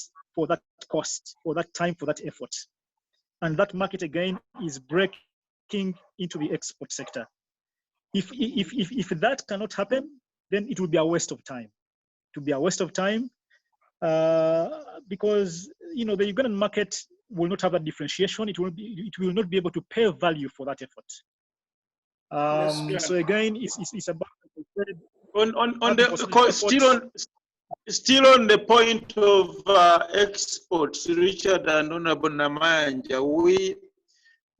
Speaker 6: cost, for that time, for that effort. And that market, again, is breaking into the export sector. If that cannot happen, then it will be a waste of time. It will be a waste of time because the Ugandan market will not have a differentiation. It will not be able to pay value for that effort. So again, it's about
Speaker 5: still on the point of exports, Richard and Honorable Namanja,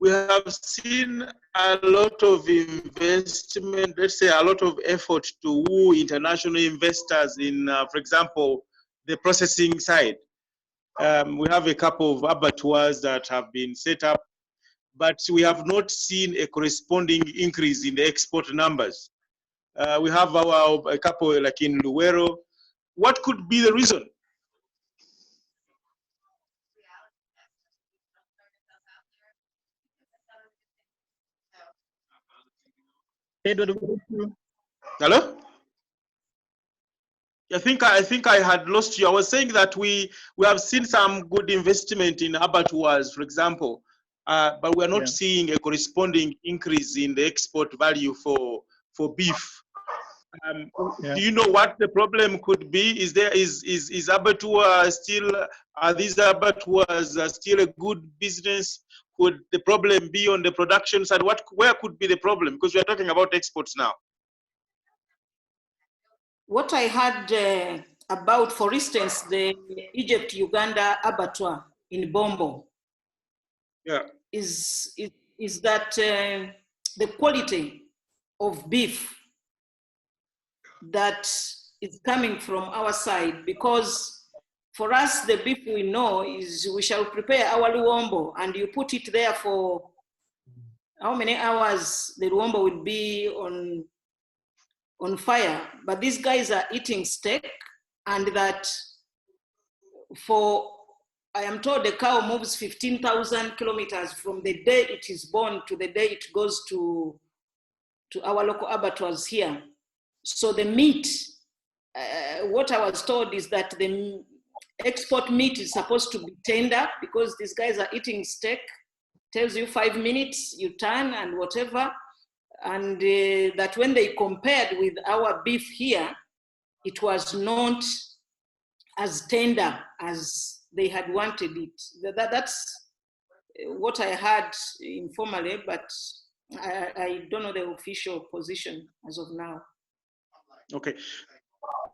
Speaker 5: we have seen a lot of investment, let's say a lot of effort to woo international investors in, for example, the processing side. We have a couple of abattoirs that have been set up, but we have not seen a corresponding increase in the export numbers. We have a couple like in Luwero. What could be the reason? Hello? I think I had lost you. I was saying that we have seen some good investment in abattoirs, for example. but we're not
Speaker 6: Yeah.
Speaker 5: seeing a corresponding increase in the export value for beef.
Speaker 6: Yeah.
Speaker 5: Do you know what the problem could be? Is abattoir still, are these abattoirs still a good business? Could the problem be on the production side? Where could be the problem? Because we are talking about exports now.
Speaker 12: What I heard about, for instance, the Egypt-Uganda abattoir in Bombo,
Speaker 5: yeah,
Speaker 12: is that the quality of beef that is coming from our side, because for us, the beef we know is we shall prepare our luombo and you put it there for how many hours the luombo will be on fire. But these guys are eating steak, and that I am told the cow moves 15,000 kilometers from the day it is born to the day it goes to our local abattoirs here. So the meat, what I was told is that the export meat is supposed to be tender, because these guys are eating steak, tells you 5 minutes, you turn and whatever. And that when they compared with our beef here, it was not as tender as they had wanted it. That's what I heard informally, but I don't know the official position as of now.
Speaker 5: Okay.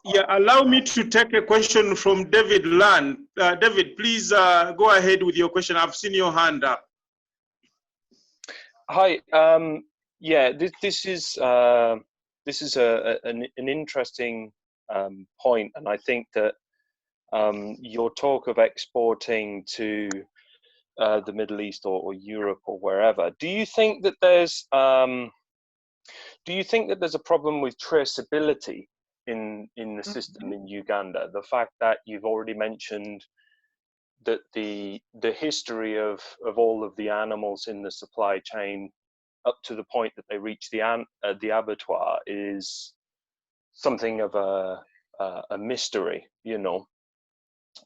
Speaker 5: Yeah, allow me to take a question from David Land. David, please go ahead with your question. I've seen your hand up.
Speaker 13: Hi. Yeah, this is an interesting point, and I think that your talk of exporting to the Middle East or Europe or wherever, do you think that there's a problem with traceability in the system in Uganda? The fact that you've already mentioned that the history of all of the animals in the supply chain up to the point that they reach the abattoir is something of a mystery, you know.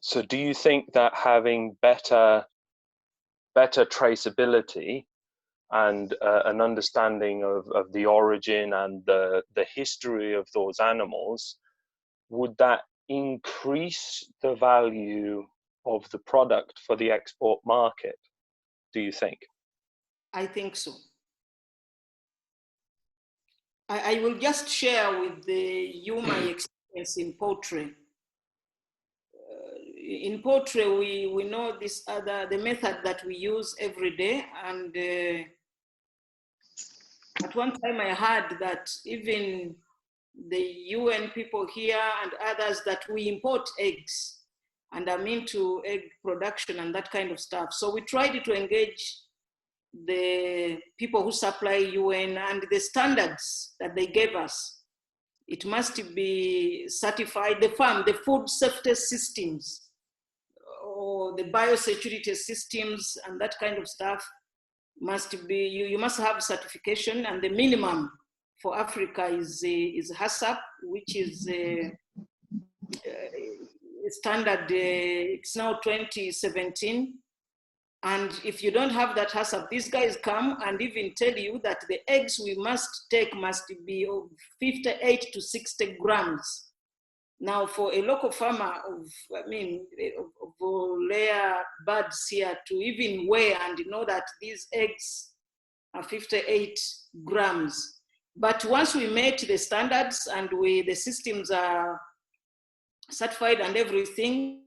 Speaker 13: So do you think that having better traceability and an understanding of the origin and the history of those animals, would that increase the value of the product for the export market, do you think?
Speaker 12: I think so. I will just share with you my experience in poultry. In poultry, we know the method that we use every day, and at one time I heard that even the UN people here and others, that we import eggs, and I'm into egg production and that kind of stuff. So we tried to engage the people who supply UN, and the standards that they gave us, it must be certified, the food safety systems or the biosecurity systems and that kind of stuff must be, you must have certification, and the minimum for Africa is HACCP, which is a standard, it's now 2017. And if you don't have that HACCP, these guys come and even tell you that the eggs we must take must be of 58 to 60 grams. Now, for a local farmer of layer birds here to even weigh and know that these eggs are 58 grams. But once we met the standards and the systems are certified and everything,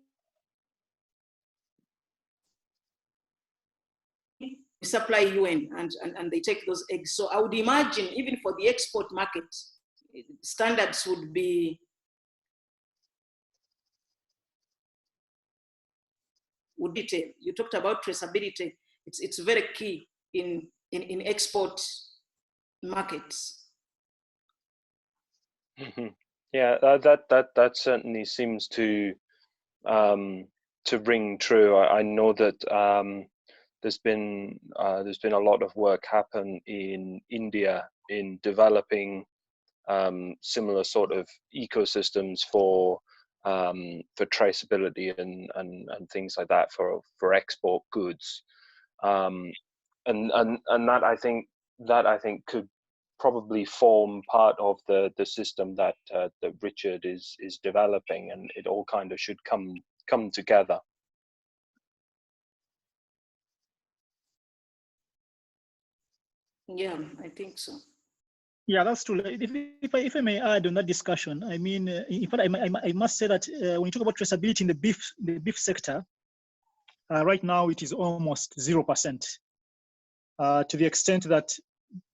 Speaker 12: we supply UN and they take those eggs. So I would imagine even for the export market, standards would be detail. You talked about traceability. It's very key in export markets.
Speaker 13: Mm-hmm. Yeah, that certainly seems to ring true. I know that there's been a lot of work happen in India in developing similar sort of ecosystems for traceability and things like that for export goods. and that I think could probably form part of the system that that Richard is developing, and it all kind of should come together.
Speaker 12: Yeah, I think so.
Speaker 6: Yeah, that's true. If I may add on that discussion, I mean, in fact, I must say that when you talk about traceability in the beef sector, right now it is almost 0%, to the extent that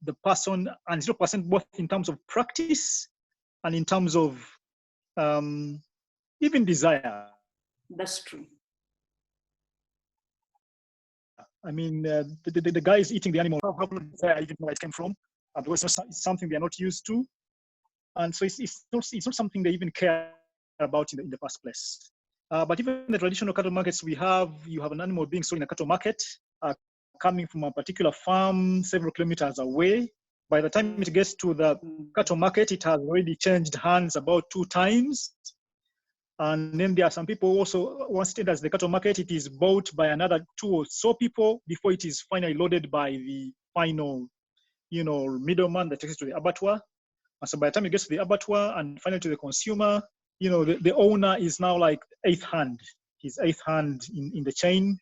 Speaker 6: the person, and 0% both in terms of practice and in terms of even desire.
Speaker 12: That's true.
Speaker 6: I mean, the guy is eating the animal. How could I even know where it came from? Because it's something they are not used to, and so it's not something they even care about in the first place. But even in the traditional cattle markets we have, you have an animal being sold in a cattle market, coming from a particular farm several kilometers away. By the time it gets to the cattle market, it has already changed hands about 2 times. And then there are some people also, once it enters the cattle market, it is bought by another 2 or so people before it is finally loaded by the final, middleman that takes it to the abattoir. And so by the time it gets to the abattoir and finally to the consumer, the owner is now like 8th hand. He's 8th hand in the chain.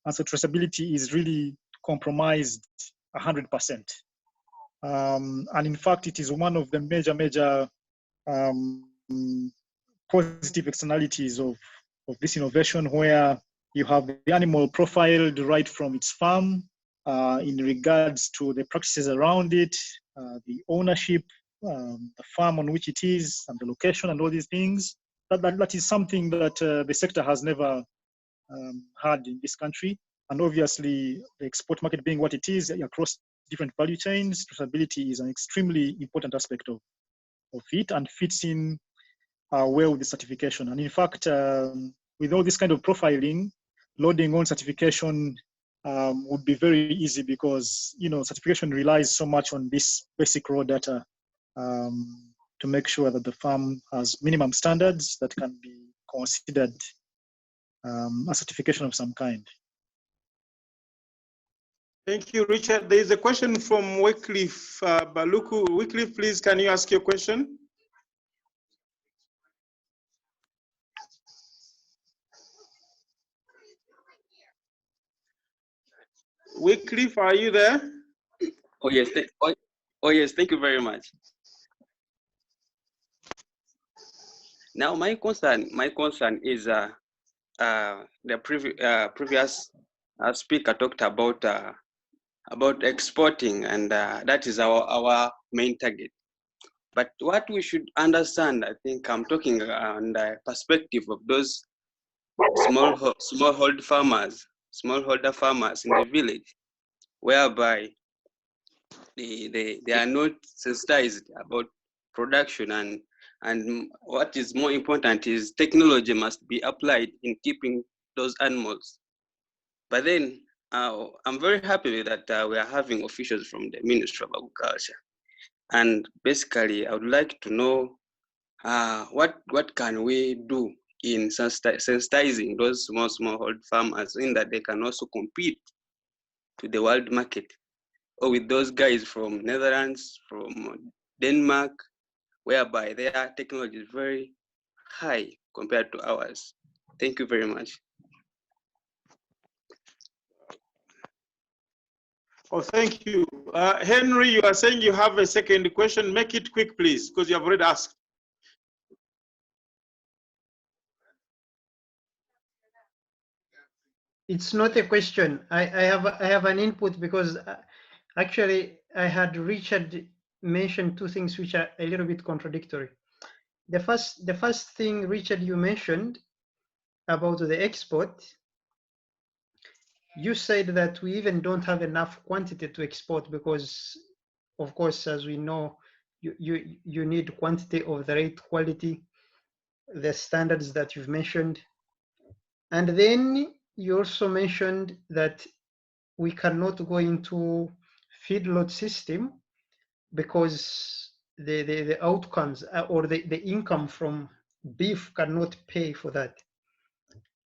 Speaker 6: And so traceability is really compromised 100%. And in fact, it is one of the major positive externalities of this innovation, where you have the animal profiled right from its farm in regards to the practices around it, the ownership, the farm on which it is, and the location, and all these things. That is something that the sector has never had in this country. And obviously, the export market being what it is across different value chains, traceability is an extremely important aspect of it, and fits in well with the certification. And in fact, with all this kind of profiling, loading on certification would be very easy, because certification relies so much on this basic raw data to make sure that the farm has minimum standards that can be considered a certification of some kind.
Speaker 5: Thank you, Richard. There is a question from Wycliffe Baluku. Wycliffe, please, can you ask your question? Wycliffe, are you there?
Speaker 14: Oh yes, yes. Thank you very much. Now, my concern is the previous speaker talked about exporting, and that is our main target. But what we should understand, I think I'm talking on the perspective of those smallholder farmers in the village, whereby they are not sensitized about production, and what is more important is technology must be applied in keeping those animals. But then I'm very happy that we are having officials from the Ministry of Agriculture, and basically I would like to know what can we do in sensitizing those smallholder farmers, in that they can also compete to the world market, or with those guys from Netherlands, from Denmark, whereby their technology is very high compared to ours. Thank you very much.
Speaker 5: Oh, thank you. Henry, you are saying you have a second question. Make it quick, please, because you have already asked.
Speaker 10: It's not a question. I have an input, because actually I had Richard mention 2 things which are a little bit contradictory. The first thing, Richard, you mentioned about the export. You said that we even don't have enough quantity to export, because, of course, as we know, you need quantity of the right quality, the standards that you've mentioned. And then you also mentioned that we cannot go into feedlot system because the outcomes or the income from beef cannot pay for that.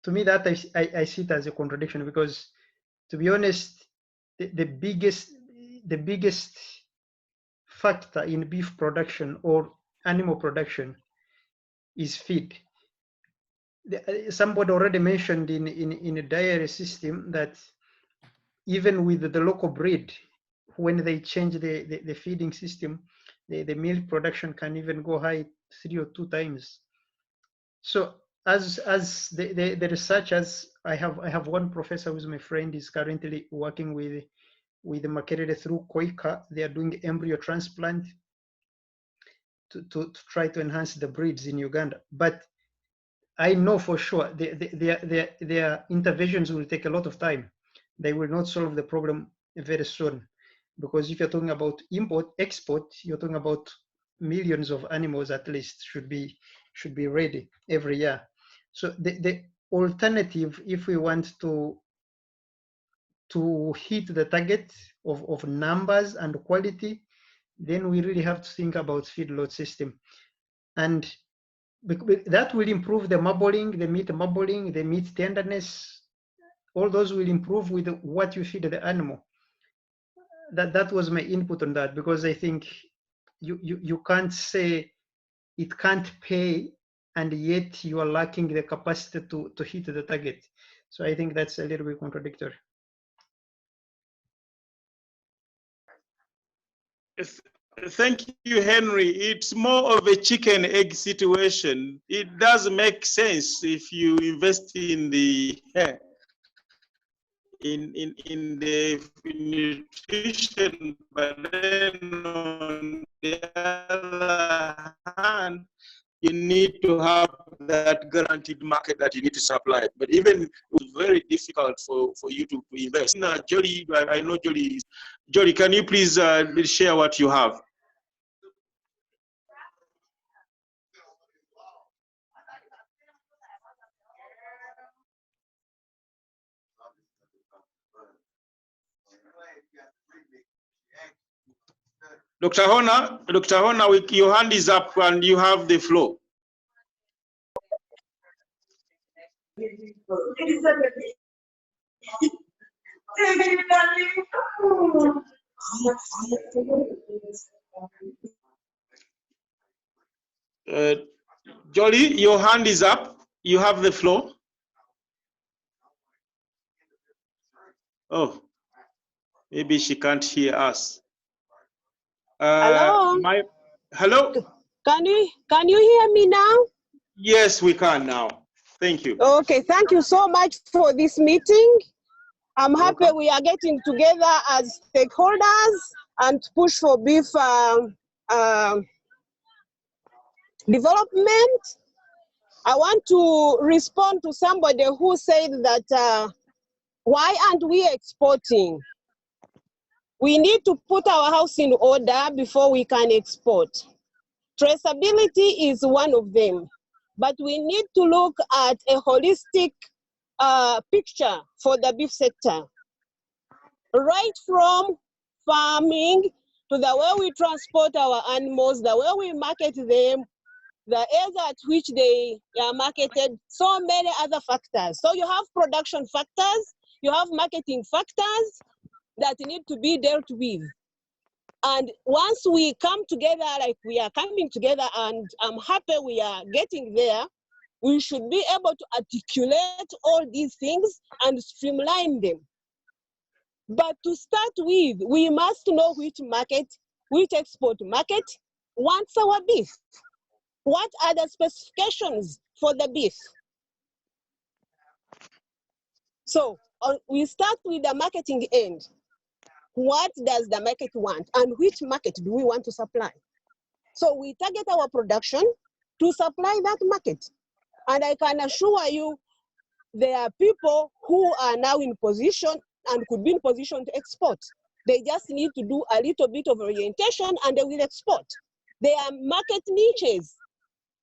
Speaker 10: To me, that I see it as a contradiction, because, to be honest, the biggest factor in beef production or animal production is feed. Somebody already mentioned in a dairy system that even with the local breed, when they change the feeding system, the milk production can even go high 3 or 2 times. So as the researchers, I have one professor who's my friend, is currently working with Makerere through Koika. They are doing embryo transplant to try to enhance the breeds in Uganda. But I know for sure their interventions will take a lot of time. They will not solve the problem very soon, because if you're talking about import, export, you're talking about millions of animals at least should be ready every year. So the alternative, if we want to hit the target of numbers and quality, then we really have to think about feedlot system. And that will improve the marbling, the meat tenderness. All those will improve with what you feed the animal. That was my input on that, because I think you can't say it can't pay and yet you are lacking the capacity to hit the target. So I think that's a little bit contradictory.
Speaker 5: Thank you, Henry. It's more of a chicken egg situation. It does make sense if you invest in the in the nutrition, but then on the other hand, you need to have that guaranteed market that you need to supply. But even it was very difficult for you to invest. Jolly, I know Jolly. Jolly, can you please share what you have? Dr. Hona, your hand is up and you have the floor. Jolly, your hand is up. You have the floor. Oh, maybe she can't hear us.
Speaker 15: Hello?
Speaker 5: Hello?
Speaker 15: Can you hear me now?
Speaker 5: Yes, we can now. Thank you.
Speaker 15: Okay, thank you so much for this meeting. I'm happy we are getting together as stakeholders and push for beef development. I want to respond to somebody who said that why aren't we exporting? We need to put our house in order before we can export. Traceability is one of them, but we need to look at a holistic picture for the beef sector. Right from farming to the way we transport our animals, the way we market them, the age at which they are marketed, so many other factors. So you have production factors, you have marketing factors that need to be dealt with. And once we come together, like we are coming together, and I'm happy we are getting there, we should be able to articulate all these things and streamline them. But to start with, we must know which market, which export market wants our beef. What are the specifications for the beef? So we start with the marketing end. What does the market want and which market do we want to supply? So we target our production to supply that market. And I can assure you, there are people who are now in position and could be in position to export. They just need to do a little bit of orientation and they will export. There are market niches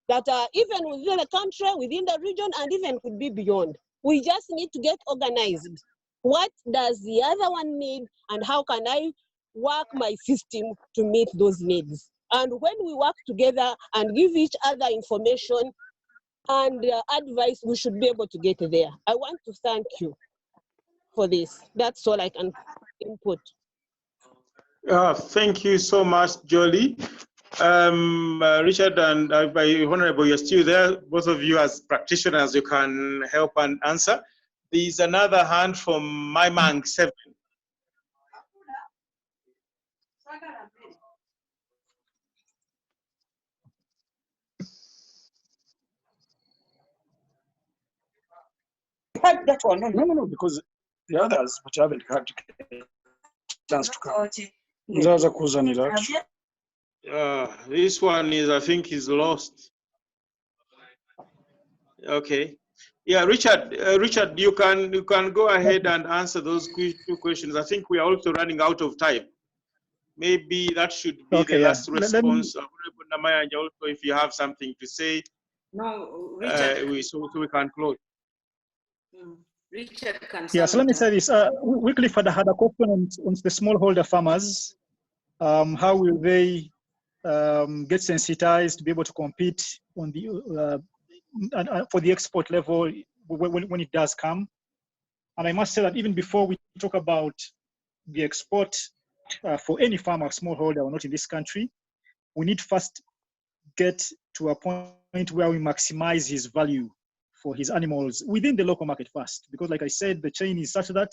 Speaker 15: that are even within the country, within the region, and even could be beyond. We just need to get organized. What does the other one need, and how can I work my system to meet those needs? And when we work together and give each other information and advice, we should be able to get there. I want to thank you for this. That's all I can input.
Speaker 5: Thank you so much, Jolie. Richard and Honorable, you're still there. Both of you as practitioners, you can help and answer. There's another hand from Maimang 7.
Speaker 16: That one, no, because the others, which haven't had a chance to come.
Speaker 5: This one is, I think, is lost. Okay. Yeah, Richard. Richard, you can go ahead and answer those two questions. I think we are also running out of time. Maybe that should be the last response. Honorable Namaya, also, if you have something to say,
Speaker 12: no, Richard.
Speaker 5: So we can close.
Speaker 12: Richard can.
Speaker 6: Yeah, so let me say this. Wycliffe had a question on the smallholder farmers. How will they get sensitized to be able to compete on the for the export level when it does come? And I must say that even before we talk about the export for any farmer, smallholder or not in this country, we need first get to a point where we maximize his value for his animals within the local market first. Because like I said, the chain is such that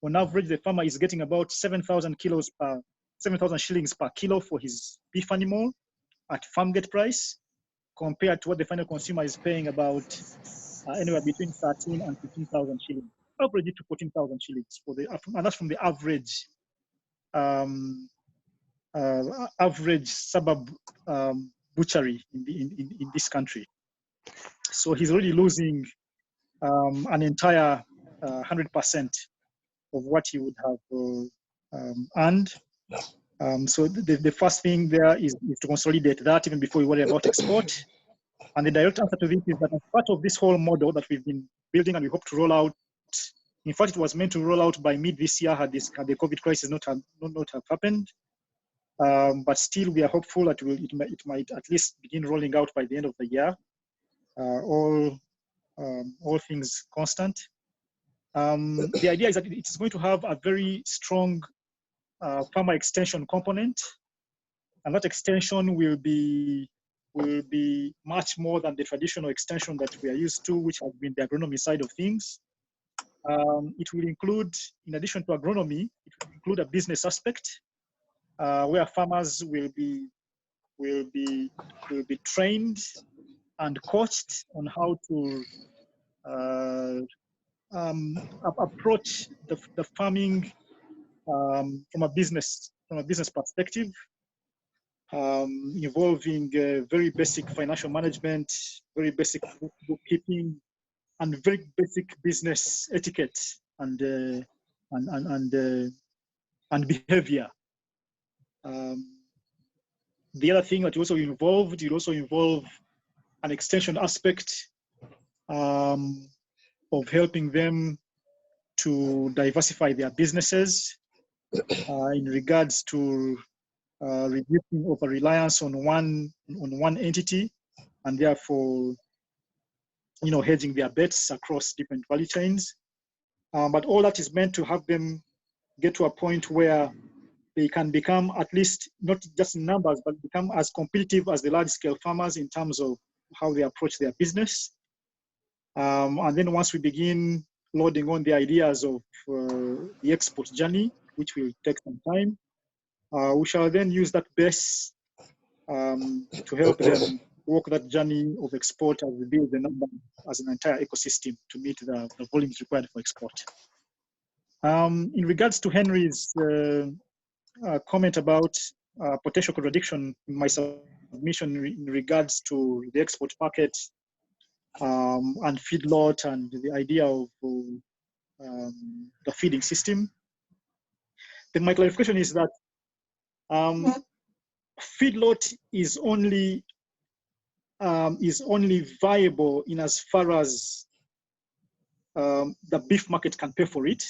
Speaker 6: on average, the farmer is getting about 7,000 shillings per kilo for his beef animal at farm gate price, compared to what the final consumer is paying about anywhere between 13 and 15,000 shillings, average to 14,000 shillings for the, and that's from the average average suburb butchery in this country. So he's already losing an entire 100% of what he would have earned. So the first thing there is to consolidate that even before we worry about export. And the direct answer to this is that as part of this whole model that we've been building and we hope to roll out, in fact, it was meant to roll out by mid this year had the COVID crisis not have happened. But still, we are hopeful that it might at least begin rolling out by the end of the year, all things constant. The idea is that it's going to have a very strong farmer extension component, and that extension will be much more than the traditional extension that we are used to, which has been the agronomy side of things. It will include, in addition to agronomy, it will include a business aspect where farmers will be trained and coached on how to approach the farming from a business perspective, involving very basic financial management, very basic bookkeeping, and very basic business etiquette and behavior. The other thing that it also involve an extension aspect of helping them to diversify their businesses in regards to reducing over reliance on one entity, and therefore, hedging their bets across different value chains. But all that is meant to have them get to a point where they can become, at least not just in numbers, but become as competitive as the large-scale farmers in terms of how they approach their business. And then once we begin loading on the ideas of the export journey, which will take some time, we shall then use that base to help them walk that journey of export as we build the number as an entire ecosystem to meet the volumes required for export. In regards to Henry's comment about potential contradiction in my submission in regards to the export market and feedlot and the idea of the feeding system, then my clarification is that feedlot is only viable in as far as the beef market can pay for it,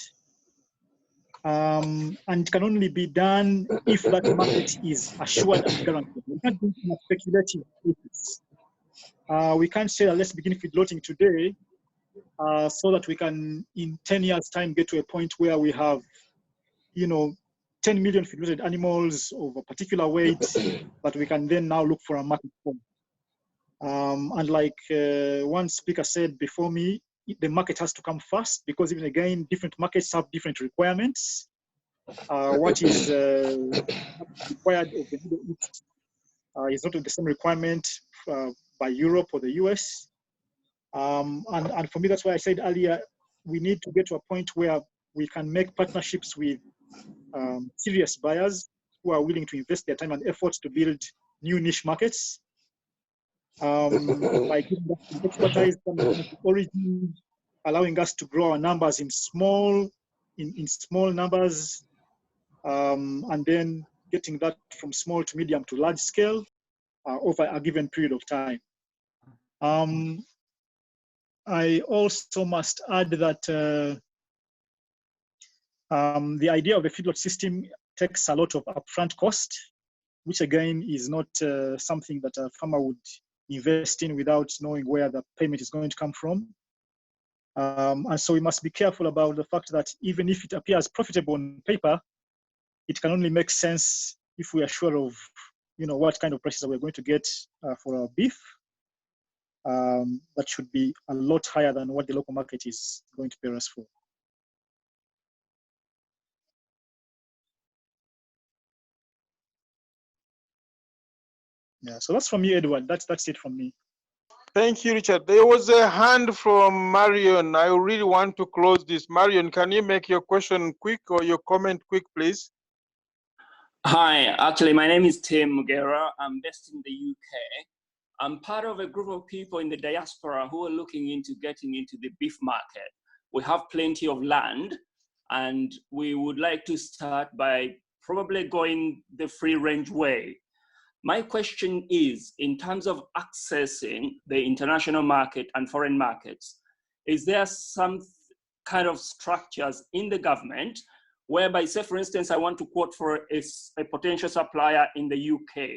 Speaker 6: and it can only be done if that market is assured and guaranteed. We can't do it on a speculative basis. We can't say let's begin feedlotting today so that we can in 10 years time get to a point where we have 10 million feed-loaded animals of a particular weight that we can then now look for a market for. And like one speaker said before me, the market has to come first, because even again, different markets have different requirements. What is required of the Middle East is not the same requirement by Europe or the US. And for me, that's why I said earlier, we need to get to a point where we can make partnerships with serious buyers who are willing to invest their time and effort to build new niche markets. By giving us some expertise from the origin, allowing us to grow our numbers in small numbers, and then getting that from small to medium to large scale over a given period of time. I also must add that the idea of a feedlot system takes a lot of upfront cost, which again is not something that a farmer would invest in without knowing where the payment is going to come from. And so we must be careful about the fact that even if it appears profitable on paper, it can only make sense if we are sure of what kind of prices we're going to get for our beef. That should be a lot higher than what the local market is going to pay us for. Yeah, so that's from me, Edward. That's it from me.
Speaker 17: Thank you, Richard. There was a hand from Marion. I really want to close this. Marion, can you make your question quick or your comment quick, please?
Speaker 18: Hi, actually, my name is Tim Mugera. I'm based in the UK. I'm part of a group of people in the diaspora who are looking into getting into the beef market. We have plenty of land, and we would like to start by probably going the free range way. My question is, in terms of accessing the international market and foreign markets, is there some kind of structures in the government whereby, say, for instance, I want to quote for a potential supplier in the UK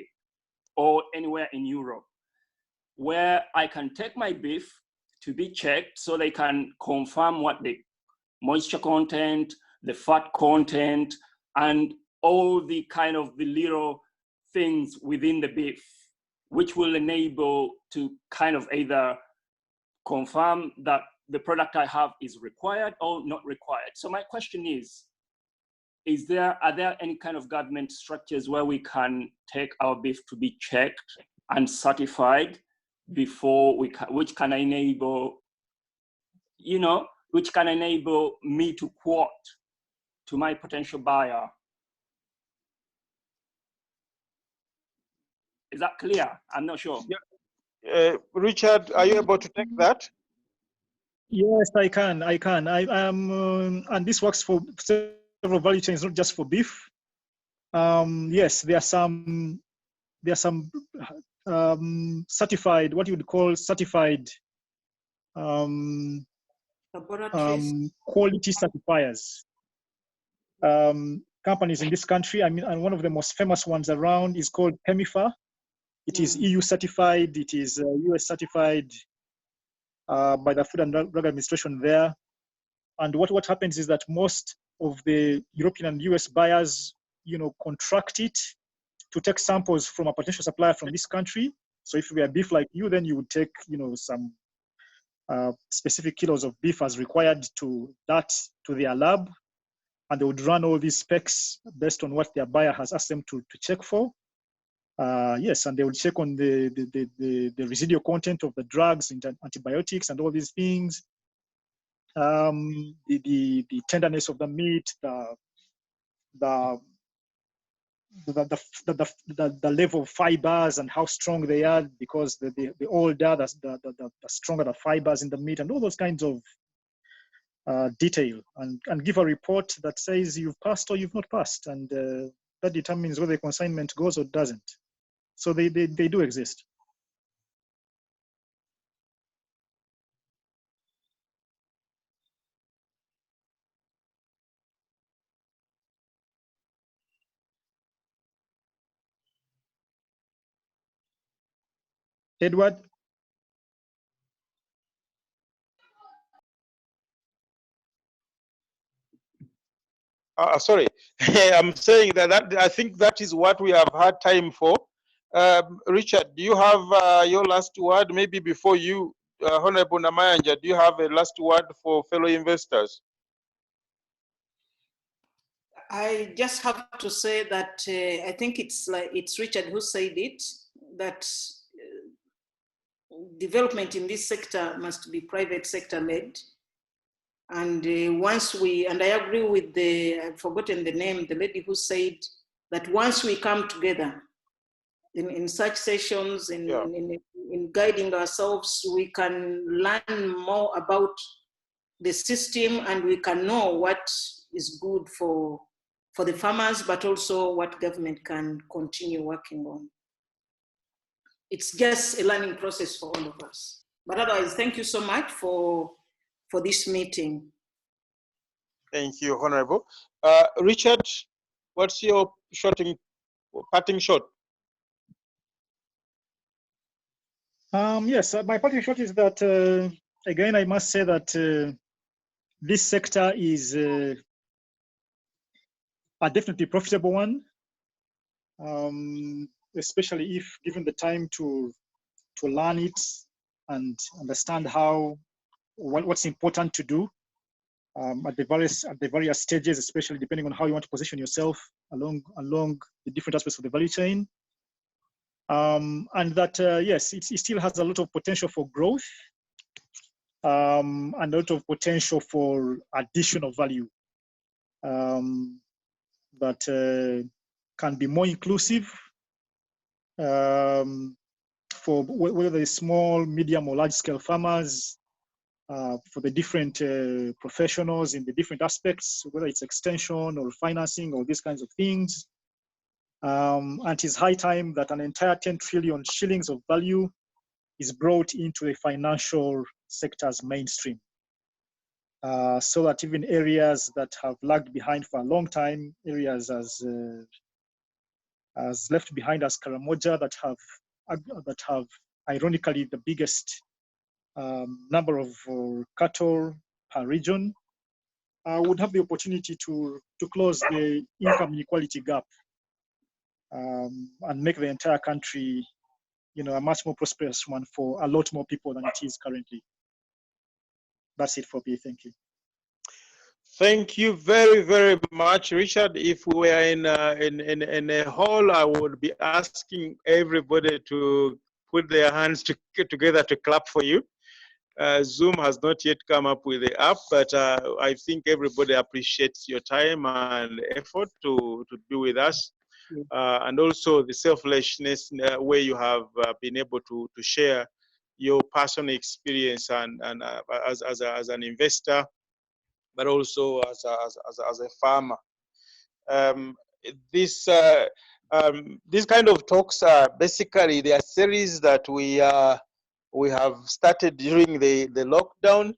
Speaker 18: or anywhere in Europe, where I can take my beef to be checked so they can confirm what the moisture content, the fat content, and all the kind of the little things within the beef, which will enable to kind of either confirm that the product I have is required or not required. So my question is are there any kind of government structures where we can take our beef to be checked and certified before which can enable me to quote to my potential buyer? Is that clear? I'm not sure.
Speaker 17: Yeah. Richard, are you able to take that?
Speaker 6: Yes, I can. I am, and this works for several value chains, not just for beef. Yes, there are some certified, what you would call certified quality certifiers. Companies in this country, I mean, and one of the most famous ones around is called Chemifer. It is EU certified, it is US certified by the Food and Drug Administration there. And what happens is that most of the European and US buyers, contract it to take samples from a potential supplier from this country. So if we are beef like you, then you would take, some specific kilos of beef as required to their lab, and they would run all these specs based on what their buyer has asked them to check for. Yes, and they will check on the residual content of the drugs and antibiotics and all these things. The tenderness of the meat, the level of fibers and how strong they are, because the older, the stronger the fibers in the meat, and all those kinds of detail, and give a report that says you've passed or you've not passed, and that determines whether the consignment goes or doesn't. So they do exist. Edward?
Speaker 17: Sorry, I'm saying that I think that is what we have had time for. Richard, do you have your last word? Maybe before you, Honorable Namayanja, do you have a last word for fellow investors?
Speaker 12: I just have to say that I think it's Richard who said it, that development in this sector must be private sector led. And and I agree with I've forgotten the name, the lady who said that once we come together in such sessions, in guiding ourselves, we can learn more about the system and we can know what is good for the farmers, but also what government can continue working on. It's just a learning process for all of us. But otherwise, thank you so much for this meeting.
Speaker 17: Thank you, Honorable. Richard, what's your parting shot?
Speaker 6: Yes, my parting shot is that, again, I must say that this sector is a definitely profitable one, especially if given the time to learn it and understand what's important to do at the various stages, especially depending on how you want to position yourself along the different aspects of the value chain. And that, yes, it still has a lot of potential for growth and a lot of potential for additional value that can be more inclusive for whether it's small, medium, or large-scale farmers, for the different professionals in the different aspects, whether it's extension or financing or these kinds of things. And it is high time that an entire 10 trillion shillings of value is brought into the financial sector's mainstream. So that even areas that have lagged behind for a long time, areas as left behind as Karamoja that have ironically the biggest number of cattle per region, would have the opportunity to close the income inequality gap and make the entire country, a much more prosperous one for a lot more people than it is currently. That's it for me. Thank you.
Speaker 17: Thank you very, very much, Richard. If we were in a hall, I would be asking everybody to put their hands together to clap for you. Zoom has not yet come up with the app, but I think everybody appreciates your time and effort to be with us, and also the selflessness where you have been able to share your personal experience and as an investor, but also as a farmer. These kind of talks are basically they are series that we have started during the lockdown.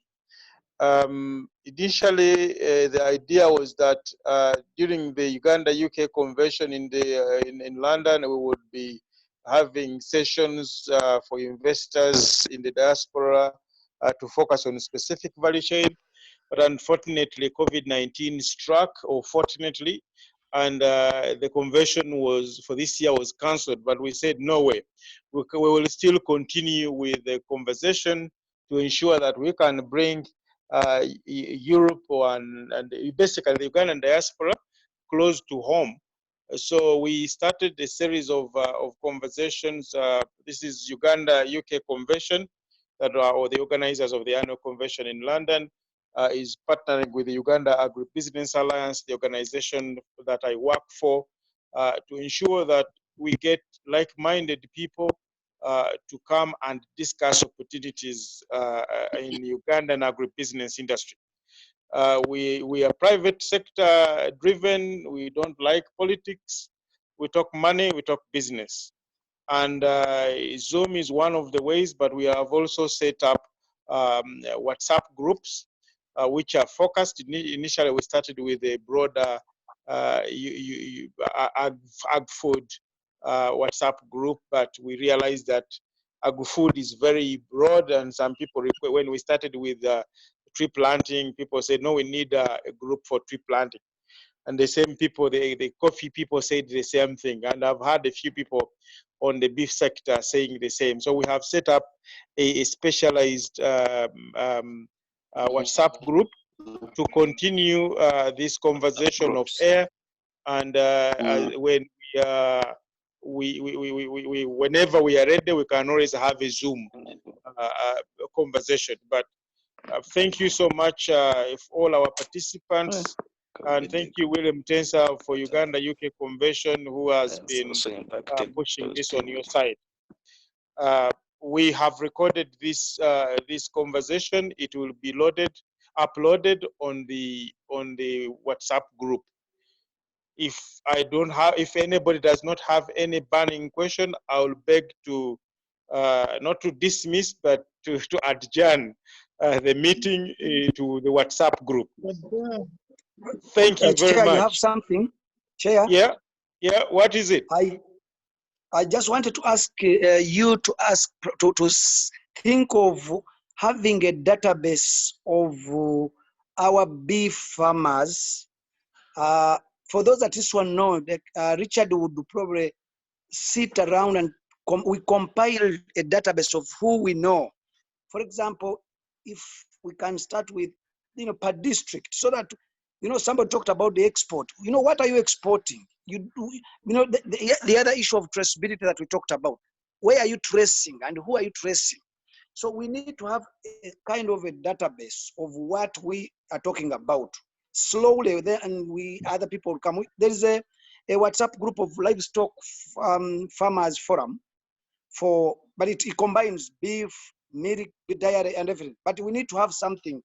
Speaker 17: Initially, the idea was that during the Uganda UK Convention in London, we would be having sessions for investors in the diaspora to focus on specific value chain. But unfortunately, COVID-19 struck, or fortunately, and the convention for this year was cancelled. But we said, no way. We will still continue with the conversation to ensure that we can bring Europe and basically the Ugandan diaspora close to home. So we started a series of conversations. This is Uganda UK Convention, or the organizers of the annual convention in London is partnering with the Uganda AgriBusiness Alliance, the organization that I work for, to ensure that we get like-minded people to come and discuss opportunities in Ugandan agribusiness industry. We are private sector driven. We don't like politics. We talk money, we talk business. And Zoom is one of the ways, but we have also set up WhatsApp groups, which are focused. Initially, we started with a broader ag-food WhatsApp group, but we realized that agri-food is very broad, and some people, when we started with tree planting, people said, no, we need a group for tree planting. and the same people, the coffee people said the same thing. And I've had a few people on the beef sector saying the same. So we have set up a specialized WhatsApp group to continue this conversation of air. And when whenever we are ready, we can always have a Zoom conversation. But thank you so much if all our participants. And thank you, William Tensa, for Uganda UK Convention, who has been pushing this on your side. We have recorded this this conversation. It will be uploaded on the WhatsApp group. If anybody does not have any burning question, I will beg to not to dismiss, but to adjourn the meeting to the WhatsApp group. Thank you very
Speaker 19: Chair,
Speaker 17: much.
Speaker 19: you have something? Chair?
Speaker 17: Yeah, yeah, what is it?
Speaker 19: I just wanted to ask you to think of having a database of our beef farmers. For those that this one know, Richard would probably sit around and we compile a database of who we know. For example, if we can start with, per district, so that, somebody talked about the export. What are you exporting? The other issue of traceability that we talked about. Where are you tracing and who are you tracing? So we need to have a kind of a database of what we are talking about. Slowly, and other people will come. There is a WhatsApp group of livestock farmers forum but it combines beef, milk, dairy, and everything. But we need to have something,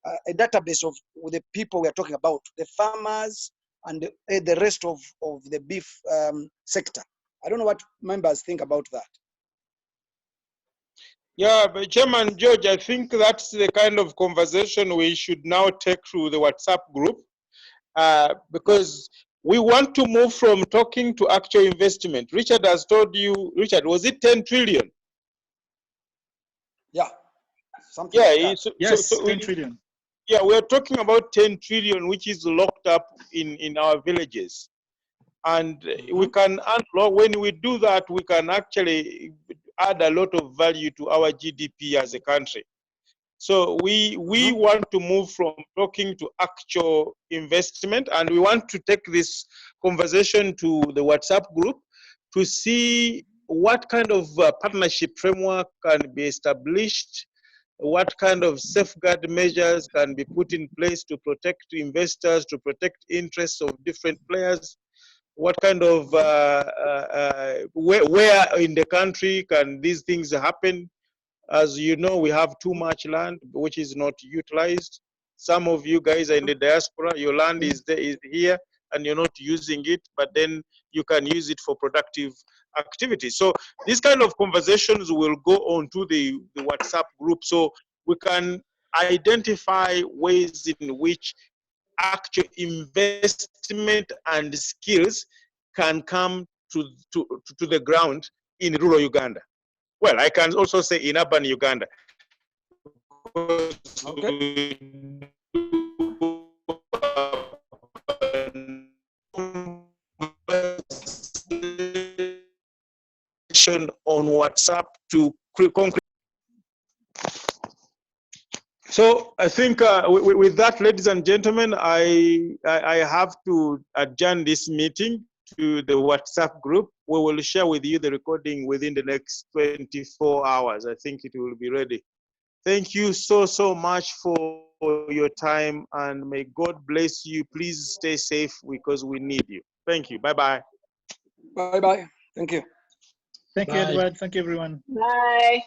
Speaker 19: a database of the people we are talking about, the farmers and the rest of the beef sector. I don't know what members think about that.
Speaker 17: Yeah, but Chairman George, I think that's the kind of conversation we should now take through the WhatsApp group, because we want to move from talking to actual investment. Richard has told you, Richard, was it 10 trillion?
Speaker 19: Yeah, something
Speaker 17: yeah,
Speaker 19: like that.
Speaker 6: Yes, 10 trillion.
Speaker 17: Yeah, we're talking about 10 trillion, which is locked up in our villages. And we can unlock, when we do that, we can actually add a lot of value to our GDP as a country. So we want to move from talking to actual investment, and we want to take this conversation to the WhatsApp group to see what kind of partnership framework can be established, what kind of safeguard measures can be put in place to protect investors, to protect interests of different players, what kind of, where in the country can these things happen. As you know, we have too much land which is not utilized. Some of you guys are in the diaspora, your land is here and you're not using it, but then you can use it for productive activities. So these kind of conversations will go on to the WhatsApp group, so we can identify ways in which actual investment and skills can come to the ground in rural Uganda. Well, I can also say in urban Uganda. Okay. On WhatsApp to concrete. So I think with that, ladies and gentlemen, I have to adjourn this meeting to the WhatsApp group. We will share with you the recording within the next 24 hours. I think it will be ready. Thank you so much for your time, and may God bless you. Please stay safe because we need you. Thank you. Bye-bye.
Speaker 19: Bye-bye. Thank you.
Speaker 6: Thank you, Edward. Thank you, everyone.
Speaker 7: Bye.